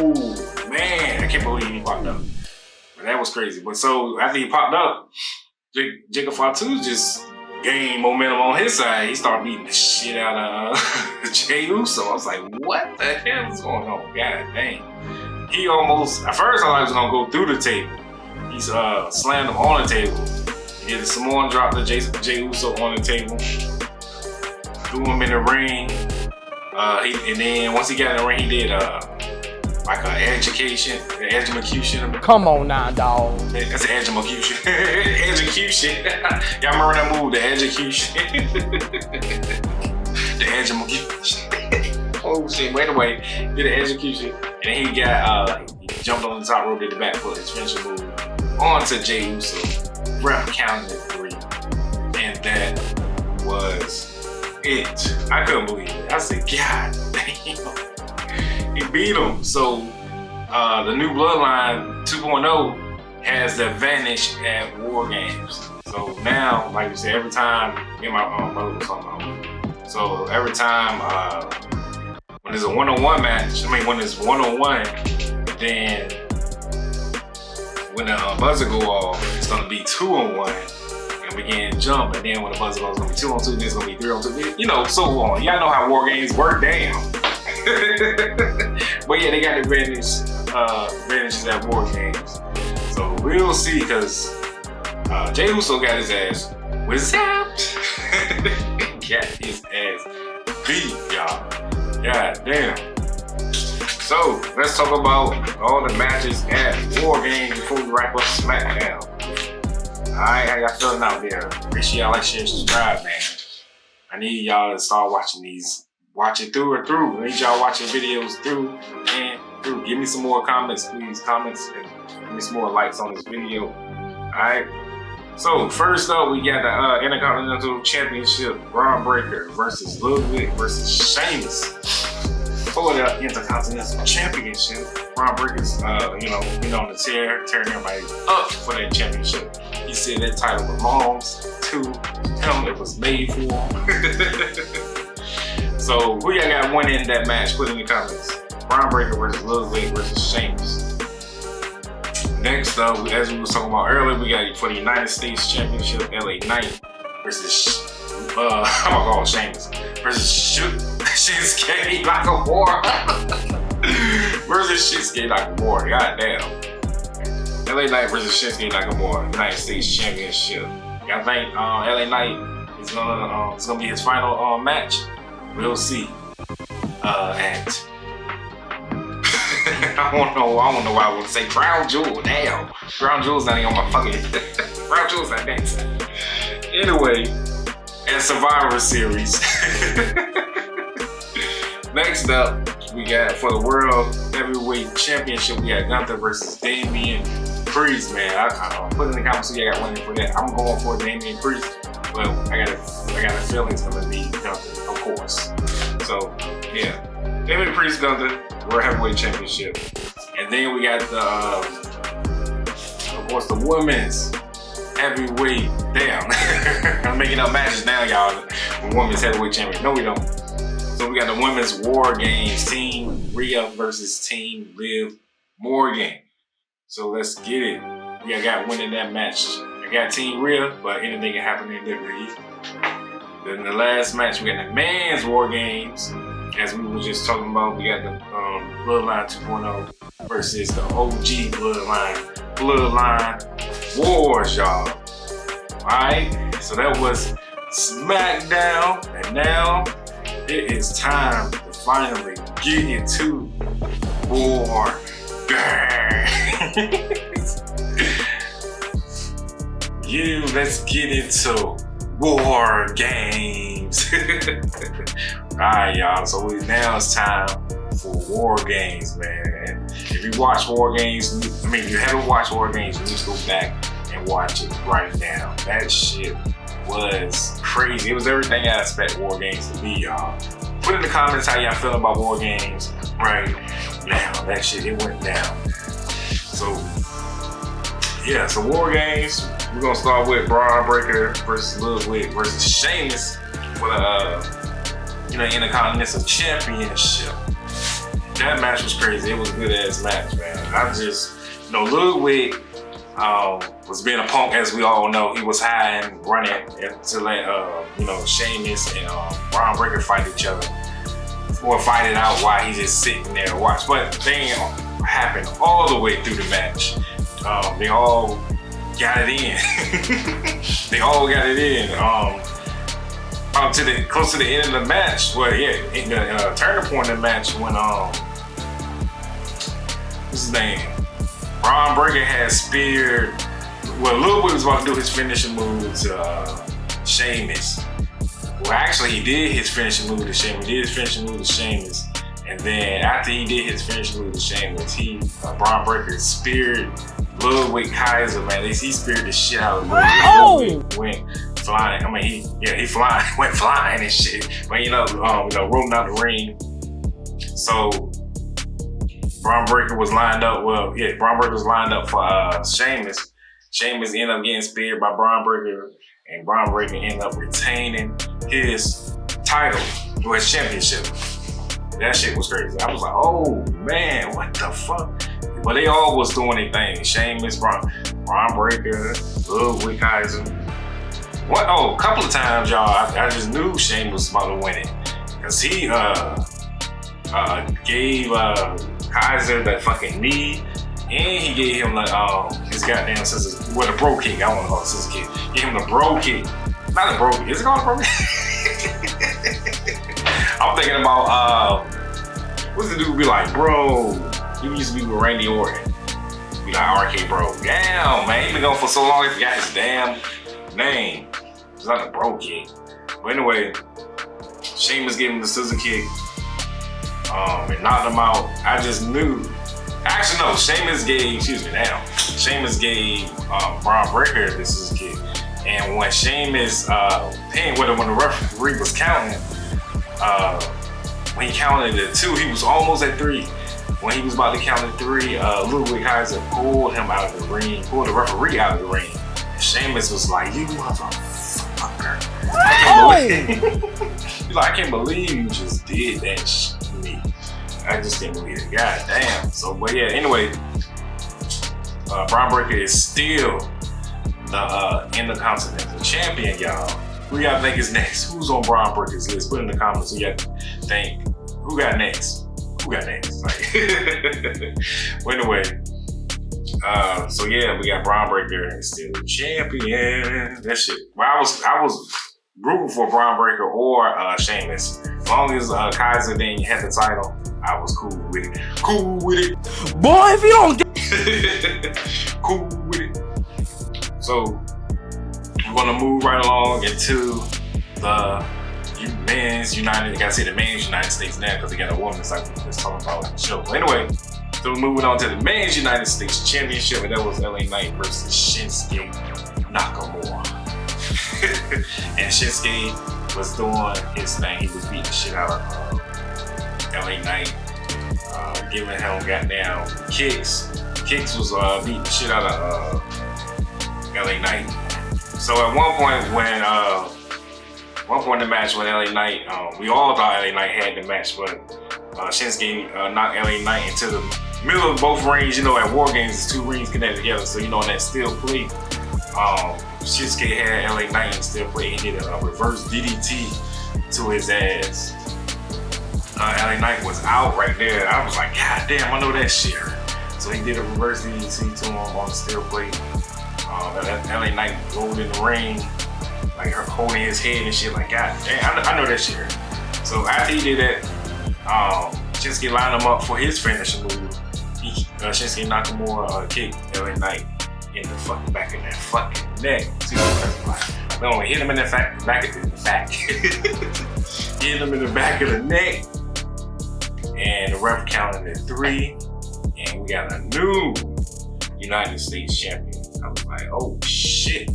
man, I can't believe he popped up. But that was crazy. But so after he popped up, Jacob Fatu just gained momentum on his side. He started beating the shit out of Jey Uso. I was like, what the hell is going on? God dang. He almost, at first I thought he was gonna go through the table. He slammed him on the table. He did a Samoan drop to Jey Uso on the table. Threw him in the ring. And then once he got in the ring, he did like an education. Come on now, dog. That's an execution. Execution. Y'all remember that move, the execution? The execution. Oh shit, wait away. Did an execution. And then he got, he jumped on the top rope, did the back foot, his finishing move, onto Jey Uso. Ref counted at 3. And that was it. I couldn't believe it. I said, God damn. He beat him. So the new Bloodline 2.0 has the advantage at War Games. So now, like we said, every time, me and my brother was talking about. So every time when there's a one-on-one match, when it's one-on-one, then when the buzzer go off, it's gonna be 2-on-1. And we can jump, and then when the buzzer goes, it's gonna be 2-on-2, then it's gonna be 3-on-2, you know, so on. Y'all know how War Games work, damn. But yeah, they got the advantages at War Games. So we'll see, because Jey Uso got his ass whipped. Got his ass beat, y'all. God damn. So let's talk about all the matches at War Games before we wrap up SmackDown. Alright, how y'all feeling out there? Make sure y'all like, share, subscribe, man. I need y'all to start watching these. Watch it through and through. I need y'all watching videos through and through. Give me some more comments, please. Comments and give me some more likes on this video. Alright. So first up, we got the Intercontinental Championship, Braun Breaker versus Ludwig versus Sheamus. For the Intercontinental Championship, Braun Breaker's, been on the tearing everybody up for that championship. He said that title belongs to him. It was made for him. So who y'all got winning that match? Put in the comments. Braun Breaker versus Ludwig versus Sheamus. Next up, as we were talking about earlier, we got for the United States Championship, LA Knight versus Sheamus versus Shinsuke Nakamura versus Shinsuke Nakamura. God damn. LA Knight versus Shinsuke Nakamura, United States Championship. I think LA Knight is gonna be his final match. We'll see. I don't know why I want to say Crown Jewel. Damn, Crown Jewel's not even on my fucking. Crown Jewel's not next. Anyway, and Survivor Series. Next up, we got for the World Heavyweight Championship, we got Gunther versus Damian Priest. Man, I put in the comments who you got winning for that. I'm going for Damian Priest, but I got a feeling it's gonna be Gunther, of course. So yeah, Damian Priest, Gunther, World Heavyweight Championship, and then we got the, of course, the Women's Heavyweight. Damn, I'm making up matches now, y'all. The Women's Heavyweight Champion. No, we don't. So we got the Women's War Games, Team Rhea versus Team Liv Morgan. So let's get it. We got winning that match. I got Team Rhea, but anything can happen in WWE. Then the last match, we got the Men's War Games. As we were just talking about, we got the Bloodline 2.0 versus the OG Bloodline Wars, y'all. Alright, so that was SmackDown, and now it is time to finally get into War Games. Let's get into War Games. Alright, y'all, so now it's time for War Games, man. And if you watch War Games, if you haven't watched War Games, you need to go back and watch it right now. That shit was crazy. It was everything I expect War Games to be, y'all. Put in the comments how y'all feel about War Games right now. That shit, it went down. So, yeah, so War Games, we're gonna start with Braun Breaker versus Ludwig versus Sheamus for the Intercontinental Championship. That match was crazy. It was a good ass match, man. I just, Ludwig was being a punk, as we all know. He was high and running to let Sheamus and Braun Breaker fight each other, or fight it out while he's just sitting there and watch. But thing happened all the way through the match. They all got it in. They all got it in. Close to the end of the match. Well, yeah, in the turning point of the match when what's his name? Braun Breaker had speared. Well, Ludwig was about to do his finishing move to Sheamus. Well, actually, he did his finishing move to Sheamus. And then after he did his finishing move to Sheamus, Braun Breaker speared Ludwig Kaiser, man. He speared the shit out of Ludwig. Oh! Ludwig went flying. I mean, went flying and shit. But rolling out the ring. So Braun Breaker was lined up. Braun Breaker was lined up for Sheamus. Sheamus ended up getting speared by Braun Breaker, and Braun Breaker ended up retaining his title, or his championship. That shit was crazy. I was like, oh man, what the fuck? But they all was doing their thing. Sheamus, Braun Breaker, Ludwig Kaiser. A couple of times, y'all, I just knew Sheamus was about to win it. Cause he gave Kaiser that fucking knee, and he gave him his goddamn scissors, the bro kick. I don't want to call it scissor kick. Gave him the bro kick. Not the bro kick. Is it called a bro kick? I'm thinking about what's the dude be like, bro? He used to be with Randy Orton. Be like, RK Bro. Damn, man, he been going for so long, he forgot his damn name. It's not the bro kick. But anyway, Sheamus gave him the scissor kick and knocked him out. I just knew. Actually, no, Sheamus gave Braun Breaker the scissor kick. And when Sheamus, when the referee was counting, when he counted to 2, he was almost at 3. When he was about to count to 3, Ludwig Kaiser pulled him out of the ring, pulled the referee out of the ring. And Sheamus was like, you motherfucker. He's like, I can't believe you just did that shit to me. I just can't believe it. God damn. So, but yeah, anyway, Braun Breaker is still the Intercontinental Champion, y'all. Who y'all think is next? Who's on Braun Breaker's list? Put in the comments who y'all think. Who got next? Well, anyway, so yeah, we got Braun Breaker still the champion. That shit. Well, I was rooting for Braun Breaker or Sheamus. As long as Kaiser didn't have the title, I was cool with it. Cool with it. Boy, if you don't get cool with it. So we're gonna move right along into the men's United. I gotta say the men's United States now because they got a women's like we was talking about on the show. But anyway, so we're moving on to the men's United States Championship, and that was LA Knight versus Shinsuke Nakamura. And Shinsuke was doing his thing. He was beating the shit out of LA Knight, giving him goddamn kicks. Kicks was beating the shit out of LA Knight. So at one point in the match when LA Knight, we all thought LA Knight had the match, but Shinsuke knocked LA Knight into the middle of both rings. At War Games, it's 2 rings connected together, so in that steel plate, Shinsuke had LA Knight in steel plate. He did a reverse DDT to his ass. LA Knight was out right there. I was like, God damn, I know that shit. So he did a reverse DDT to him on the steel plate. LA Knight rolled in the ring, like her holding his head and shit. Like, God damn, I know that shit. So after he did that, Shinsuke lined him up for his finishing move. Shinsuke Nakamura kicked LA Knight in the fucking back of that fucking neck. See what I'm hit him in the back of the back. Hit him in the back of the neck. And the ref counted at 3. And we got a new United States champion. I was like, oh shit.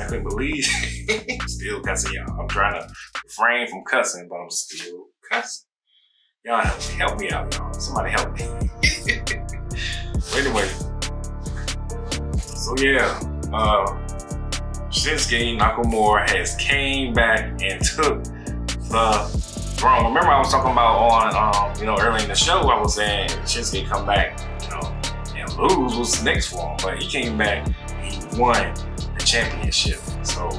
I couldn't believe it. Still cussing, y'all. I'm trying to refrain from cussing, but I'm still cussing. Y'all help me out, y'all. Somebody help me. Anyway, so yeah, Shinsuke Nakamura has came back and took the throne. Remember I was talking about on, early in the show, I was saying Shinsuke come back, and lose was next for him, but he came back, he won the championship. So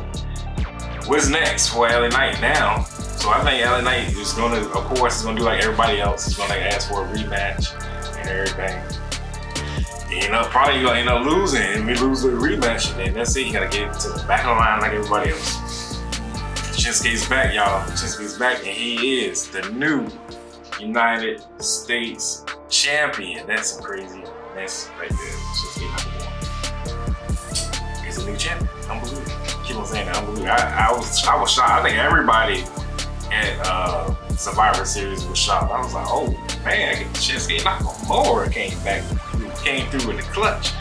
what's next for LA Knight now? So I think LA Knight is gonna, of course, is gonna do like everybody else. He's gonna ask for a rematch and everything. Probably gonna end up losing, and we lose the rematch, and then that's it. You gotta get to the back of the line like everybody else. Shinsuke's back, y'all. Shinsuke's back, and he is the new United States champion. That's some crazy mess right there. Shinsuke Nakamura. He's a new champion. Unbelievable. Keep on saying that. Unbelievable. I was shocked. I think everybody at Survivor Series was shocked. I was like, oh man, Shinsuke Nakamura came through in the clutch.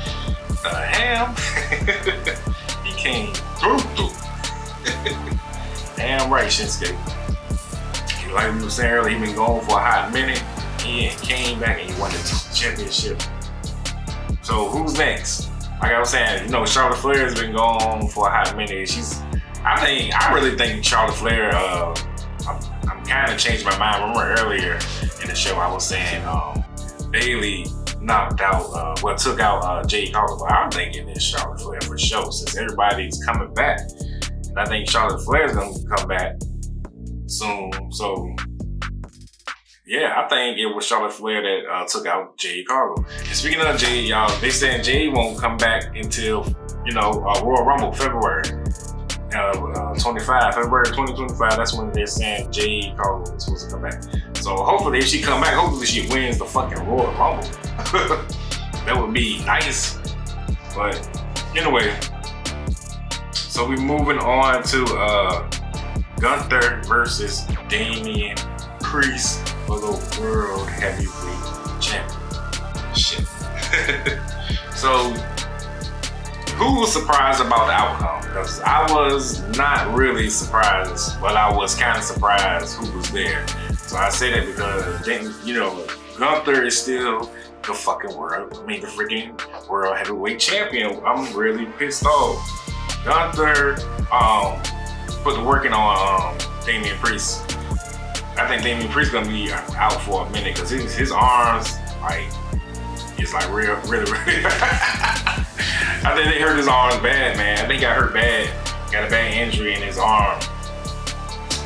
The hell? He came through. Damn right, Shinsuke. Like we were saying earlier, he been going for a hot minute. He came back and he won the championship. So who's next? Like I was saying, Charlotte Flair has been going for a hot minute. I really think Charlotte Flair, I'm kind of changed my mind. Remember earlier in the show I was saying Bayley knocked out, took out Jade Cargill, but I'm thinking it's Charlotte Flair for sure, since everybody's coming back. And I think Charlotte Flair's gonna come back soon. So yeah, I think it was Charlotte Flair that took out Jade Cargill. And speaking of Jade, y'all, they saying Jade won't come back until, Royal Rumble, February 25, February 2025, that's when they're saying Jade Cargill is supposed to come back. So hopefully if she come back, hopefully she wins the fucking Royal Rumble. That would be nice. But anyway, so we're moving on to Gunther versus Damian Priest for the World Heavyweight Championship. So who was surprised about the outcome? Because I was not really surprised, but I was kind of surprised who was there. So I say that because, Gunther is still the freaking World Heavyweight Champion. I'm really pissed off. Gunther put the working on Damian Priest. I think Damian Priest gonna be out for a minute because his arms, it's really. I think they hurt his arms bad, man. I think he got hurt bad. Got a bad injury in his arm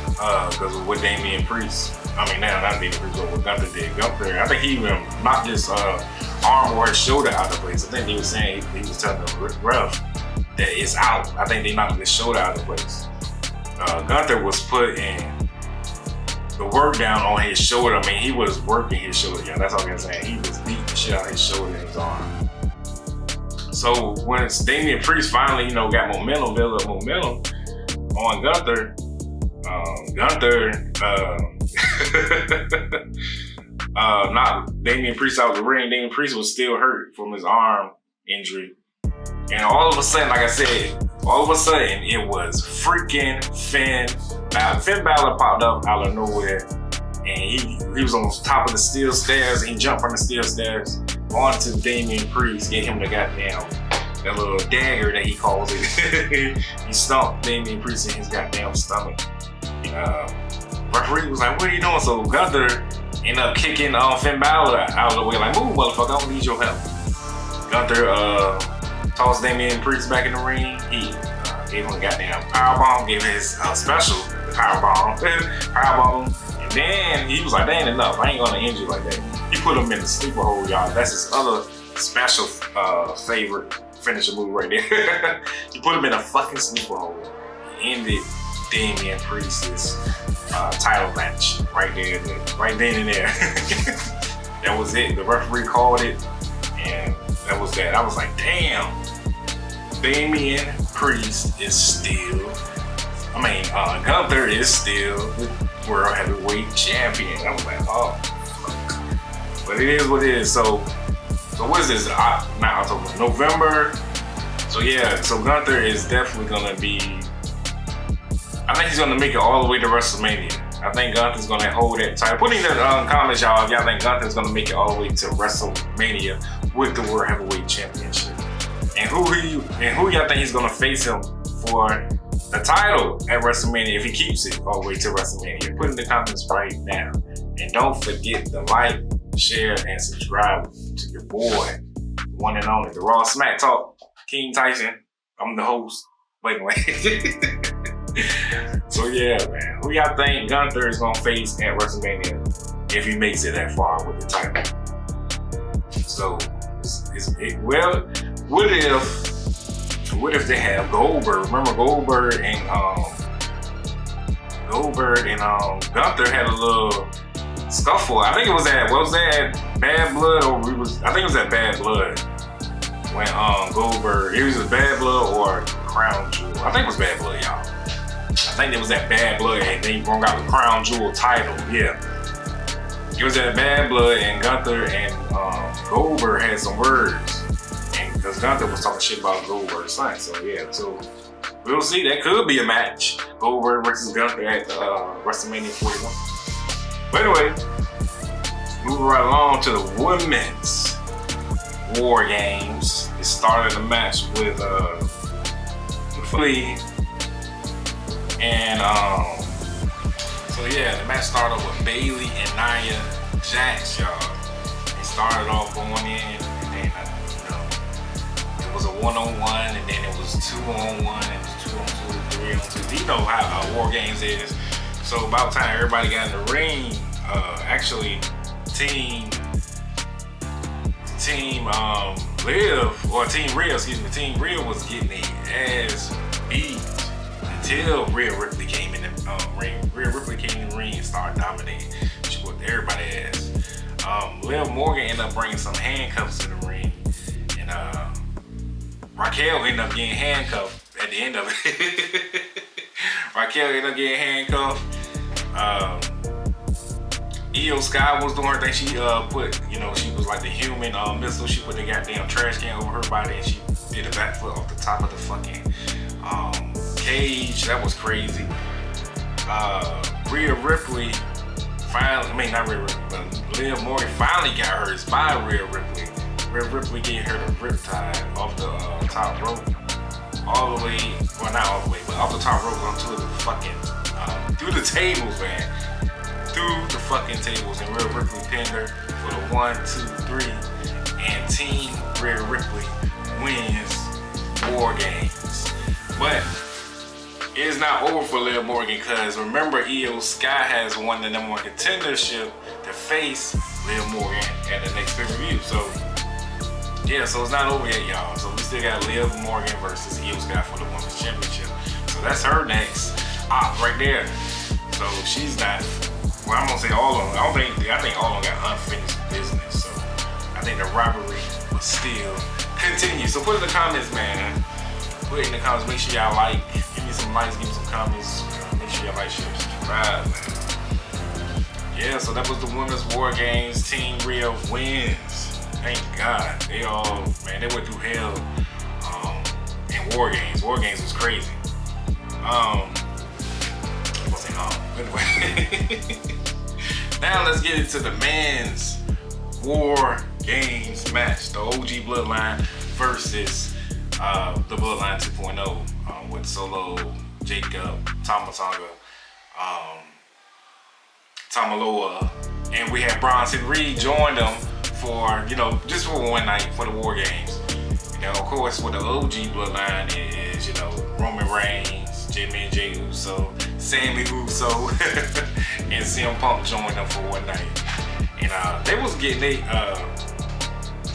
because of what Damian Priest. Not Damian Priest, but what Gunther did. Gunther, I think he even knocked his arm or his shoulder out of place. I think he was saying, he was telling the ref that it's out. I think they knocked his shoulder out of place. Gunther was putting the work down on his shoulder. He was working his shoulder. Yeah, that's all I'm saying. He was beating the shit out of his shoulder and his arm. So once Damian Priest finally, built up momentum on Gunther, knocked Damian Priest out of the ring. Damian Priest was still hurt from his arm injury. And all of a sudden, like I said, it was freaking Finn Balor. Finn Balor popped up out of nowhere, and he was on top of the steel stairs, and he jumped from the steel stairs onto Damian Priest, get him that little dagger that he calls it. He stomped Damian Priest in his goddamn stomach. Referee was like, what are you doing? So Gunther ended up kicking Finn Balor out of the way, like, move, motherfucker, I don't need your help. Gunther tossed Damian Priest back in the ring. He gave him a goddamn powerbomb, gave his special powerbomb, and then he was like, that ain't enough. I ain't gonna end you like that. He put him in the sleeper hold, y'all. That's his other special favorite finisher move right there. He put him in a fucking sleeper hold. He ended Damian Priest's title match right then and there. That was it. The referee called it, and that was that. I was like, damn, Damian Priest is still, Gunther is still the World Heavyweight Champion. I was like, oh, fuck. But it is what it is. So what is this? Not October, November. So yeah, so Gunther is definitely gonna be, I think he's gonna make it all the way to WrestleMania. I think Gunther's gonna hold that title. Put in the comments, y'all, if y'all think Gunther's gonna make it all the way to WrestleMania with the World Heavyweight Championship. And who y'all think he's gonna face him for the title at WrestleMania if he keeps it all the way to WrestleMania? Put in the comments right now. And don't forget to like, share, and subscribe to your boy, one and only, the Raw Smack Talk, King Tyson. I'm the host. Wait. So yeah, man. Who y'all think Gunther is gonna face at WrestleMania if he makes it that far with the title? So, what if they have Goldberg? Remember Goldberg and Gunther had a little scuffle. I think it was at Bad Blood, I think it was at Bad Blood when Goldberg, it was a Bad Blood or Crown Jewel. I think it was Bad Blood, y'all. I think it was at Bad Blood and they brought out the Crown Jewel title. Yeah, it was at Bad Blood and Gunther and Goldberg had some words, and because Gunther was talking shit about Goldberg's son. So yeah, so we'll see. That could be a match, Goldberg versus Gunther at WrestleMania 41. But anyway, moving right along to the women's War Games. It started a match with Flea and so yeah, the match started with Bayley and Nia Jax, y'all. They started off going in, and then it was a 1-on-1, and then it was 2-on-1, and 2-on-2, 3-on-2. You know how War Games is. So about time everybody got in the ring, actually Team Rhea was getting their ass beat until Rhea Ripley came in the ring. Rhea Ripley came in the ring and started dominating. She whooped everybody's ass. Liv Morgan ended up bringing some handcuffs to the ring, and Raquel ended up getting handcuffed at the end of it. Raquel ended up getting handcuffed. Io Sky was doing her thing. She put, she was like the human missile. She put the goddamn trash can over her body and she did a backflip off the top of the fucking cage. That was crazy. Rhea Ripley not Rhea Ripley, but Liv Morgan finally got hurt by Rhea Ripley. Rhea Ripley gave her the riptide off the top rope. All the way, well not all the way, but off the top rope onto the fucking, through the tables, man. Through the fucking tables, and Rhea Ripley pinned her for the 1, 2, 3, and Team Rhea Ripley wins War Games. But it's not over for Liv Morgan, because remember Io Sky has won the #1 contendership to face Liv Morgan at the next pay-per-view. So yeah, so it's not over yet, y'all. So we still got Liv Morgan versus Io Sky for the Women's Championship. So that's her next op right there. So she's not. Well, I'm gonna say all of them. I think all of them got unfinished business. So I think the rivalry will still continue. So put in the comments, man. Put in the comments. Make sure y'all like. Give me some likes. Give me some comments. Make sure y'all like, share, and subscribe, man. Yeah. So that was the Women's War Games. Team Rhea wins. Thank God. They went through hell in War Games. War Games was crazy. Anyway, now let's get into the men's War Games match. The OG Bloodline versus the Bloodline 2.0 with Solo, Jacob, Tama Tonga, Tamaloa, and we had Bronson Reed join them for, just for one night for the War Games. Of course, with the OG Bloodline is, Roman Reigns, Jimmy and Jey Uso, Sammy Uso, and CM Punk joined them for one night. And they was getting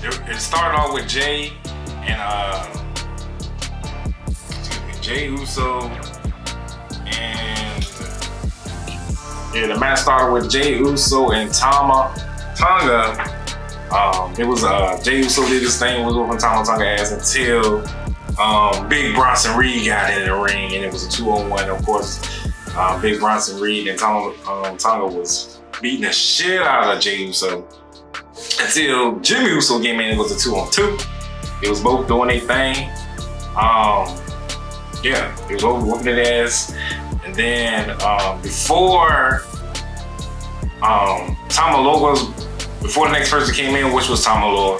it started off with Jey and Jey Uso, and the match started with Jey Uso and Tama Tonga. It was Jey Uso did his thing, was whooping Tama Tonga ass until Big Bronson Reed got in the ring, and it was a 2-on-1. Of course, Big Bronson Reed and Tonga was beating the shit out of Jey Uso until Jimmy Uso came in. It was a 2-on-2. It was both doing their thing. They was both whooping their ass. And then before Tama Loa was, before the next person came in, which was Tama Loa,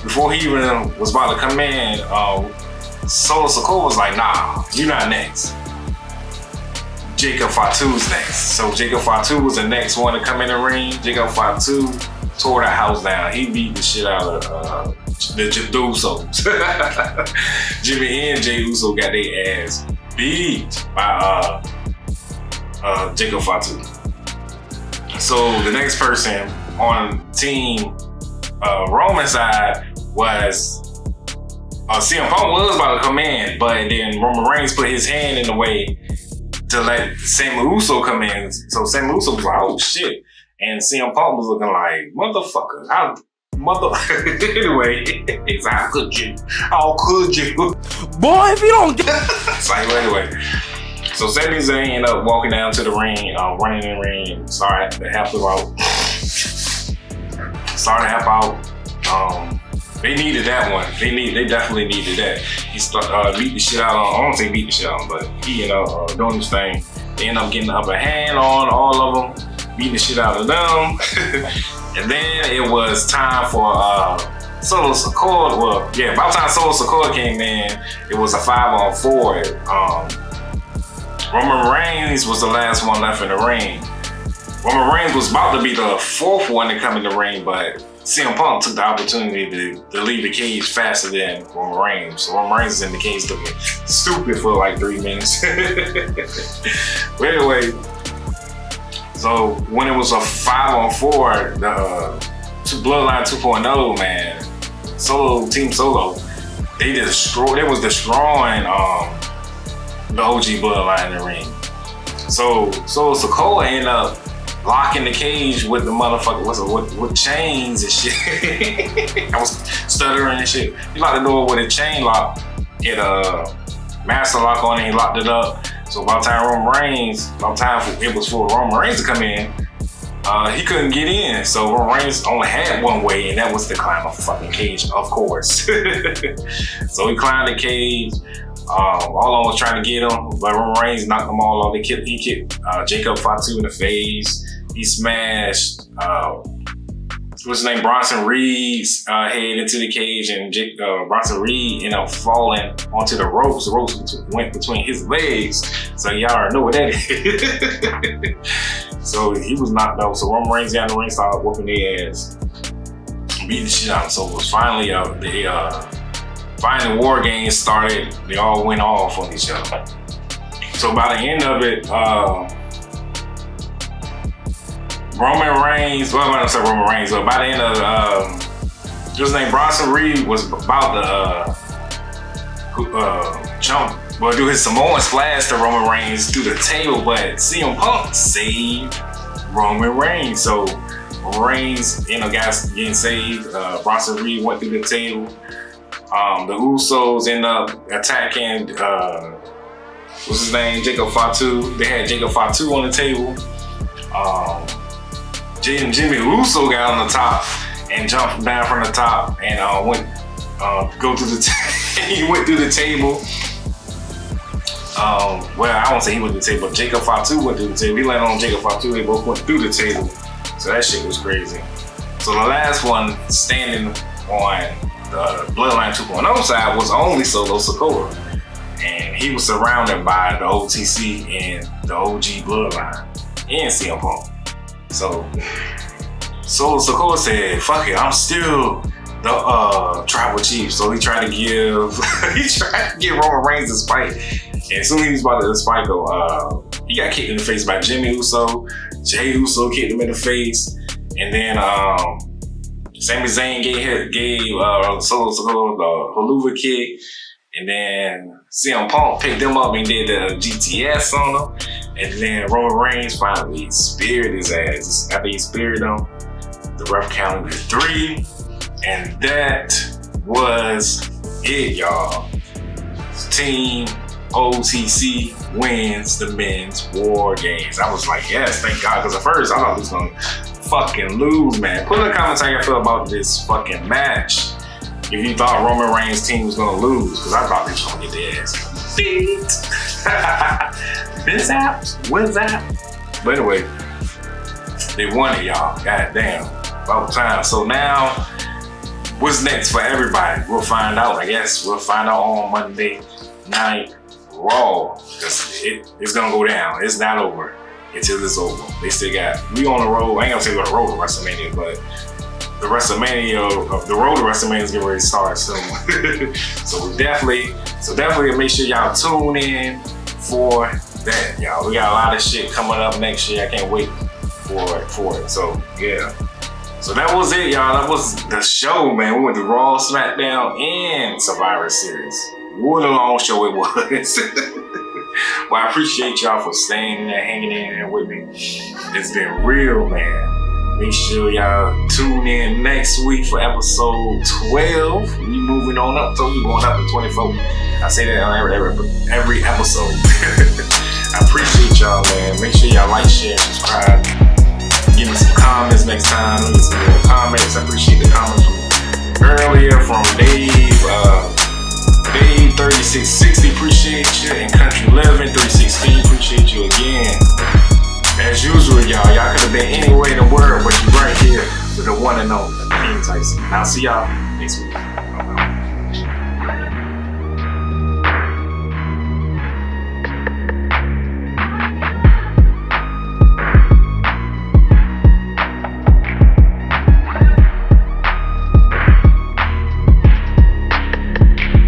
before he even was about to come in, Solo Sikoa was like, nah, you're not next. Jacob Fatu's next. So Jacob Fatu was the next one to come in the ring. Jacob Fatu tore that house down. He beat the shit out of the Usos. Jimmy and Jey Uso got their ass beat by Jacob Fatu. So the next person on team Roman side was CM Punk was about to come in, but then Roman Reigns put his hand in the way to let Sami Uso come in. So Sami Uso was like, oh shit. And CM Punk was looking like, motherfucker, anyway, it's how could you? How could you? Boy, if you don't get So anyway, so Sami Zayn ended up walking down to the ring, running in the ring, and started to help out. They needed that one. They definitely needed that. He beat the shit out of, I don't say beat the shit out of him, but he ended up doing his thing. They ended up getting the upper hand on all of them, beating the shit out of them. And then it was time for Solo Sikoa. Well, yeah, by the time Solo Sikoa came in, it was a 5-on-4. Roman Reigns was the last one left in the ring. Roman Reigns was about to be the fourth one to come in the ring, but CM Punk took the opportunity to leave the cage faster than Roman Reigns. So Roman Reigns is in the cage looking stupid for like 3 minutes. But anyway, so when it was a 5-on-4, the Bloodline 2.0, man, Team Solo, they was destroying the OG Bloodline in the ring. So Sikoa ended up locking the cage with the motherfucker with chains and shit. I was stuttering and shit. He locked the door with a chain lock. He had a master lock on it. He locked it up. So by the time it was for Roman Reigns to come in, he couldn't get in. So Roman Reigns only had one way, and that was to climb a fucking cage, of course. So he climbed the cage. All of them was trying to get him, but Roman Reigns knocked them all off. He kicked Jacob Fatu in the face. He smashed what's his name, Bronson Reed's head into the cage, and Bronson Reed ended up falling onto the ropes. The ropes went between his legs, so y'all already know what that is. So he was knocked out. So Roman Reigns got in the ring, started whooping their ass, beating the shit out. So it was finally the war games started. They all went off on each other. So by the end of it, Roman Reigns, well, I don't say Roman Reigns, but by the end of his name, Bronson Reed was about to do his Samoan splash to Roman Reigns through the table, but CM Punk saved Roman Reigns. So Roman Reigns, guys getting saved. Bronson Reed went through the table. The Usos end up attacking, what's his name, Jacob Fatu. They had Jacob Fatu on the table. Jimmy Uso got on the top and jumped down from the top and he went through the table. Well, I won't say he went through the table, but Jacob Fatu went through the table. He landed on Jacob Fatu. They both went through the table. So that shit was crazy. So the last one standing on the Bloodline 2.0 side was only Solo Sikoa. And he was surrounded by the OTC and the OG Bloodline and CM Punk. So Solo Sikoa said, fuck it, I'm still the tribal chief. So he tried to give Roman Reigns a spike. And as soon as he was about to spike go, he got kicked in the face by Jimmy Uso. Jey Uso kicked him in the face. And then Sami Zayn gave Solo Sikoa the haluva kick. And then CM Punk picked him up and did the GTS on him. And then Roman Reigns finally speared his ass. After he speared him, the ref counted to 3. And that was it, y'all. Team OTC wins the men's war games. I was like, yes, thank God. Because at first I thought he was going to fucking lose, man. Put in the comments how you feel about this fucking match. If you thought Roman Reigns' team was gonna lose, because I thought they was gonna get their ass beat. What's that? But anyway, They won it, y'all. God damn. About time. So now, what's next for everybody? We'll find out, I guess. We'll find out on Monday Night Raw. Because it's going to go down. It's not over until it's over. They still got, we on the road. I ain't going to say we're on the road to WrestleMania, but the road to WrestleMania is getting ready to start soon. So definitely make sure y'all tune in for that, y'all. We got a lot of shit coming up next year. I can't wait for it. So yeah. So that was it, y'all. That was the show, man. We went to Raw, SmackDown, and Survivor Series. What a long show it was. Well, I appreciate y'all for staying there, hanging in there with me. It's been real, man. Make sure y'all tune in next week for episode 12. We moving on up, so we going up to 24. I say that on every episode. I appreciate y'all, man. Make sure y'all like, share, subscribe. Give me some comments next time. Let me get some more comments. I appreciate the comments from earlier from Dave 3660. Appreciate you. And Country Living 316. Appreciate you again. As usual, y'all could have been anywhere in the world, but you're right here with the one and only King Tyson. I'll see y'all next week.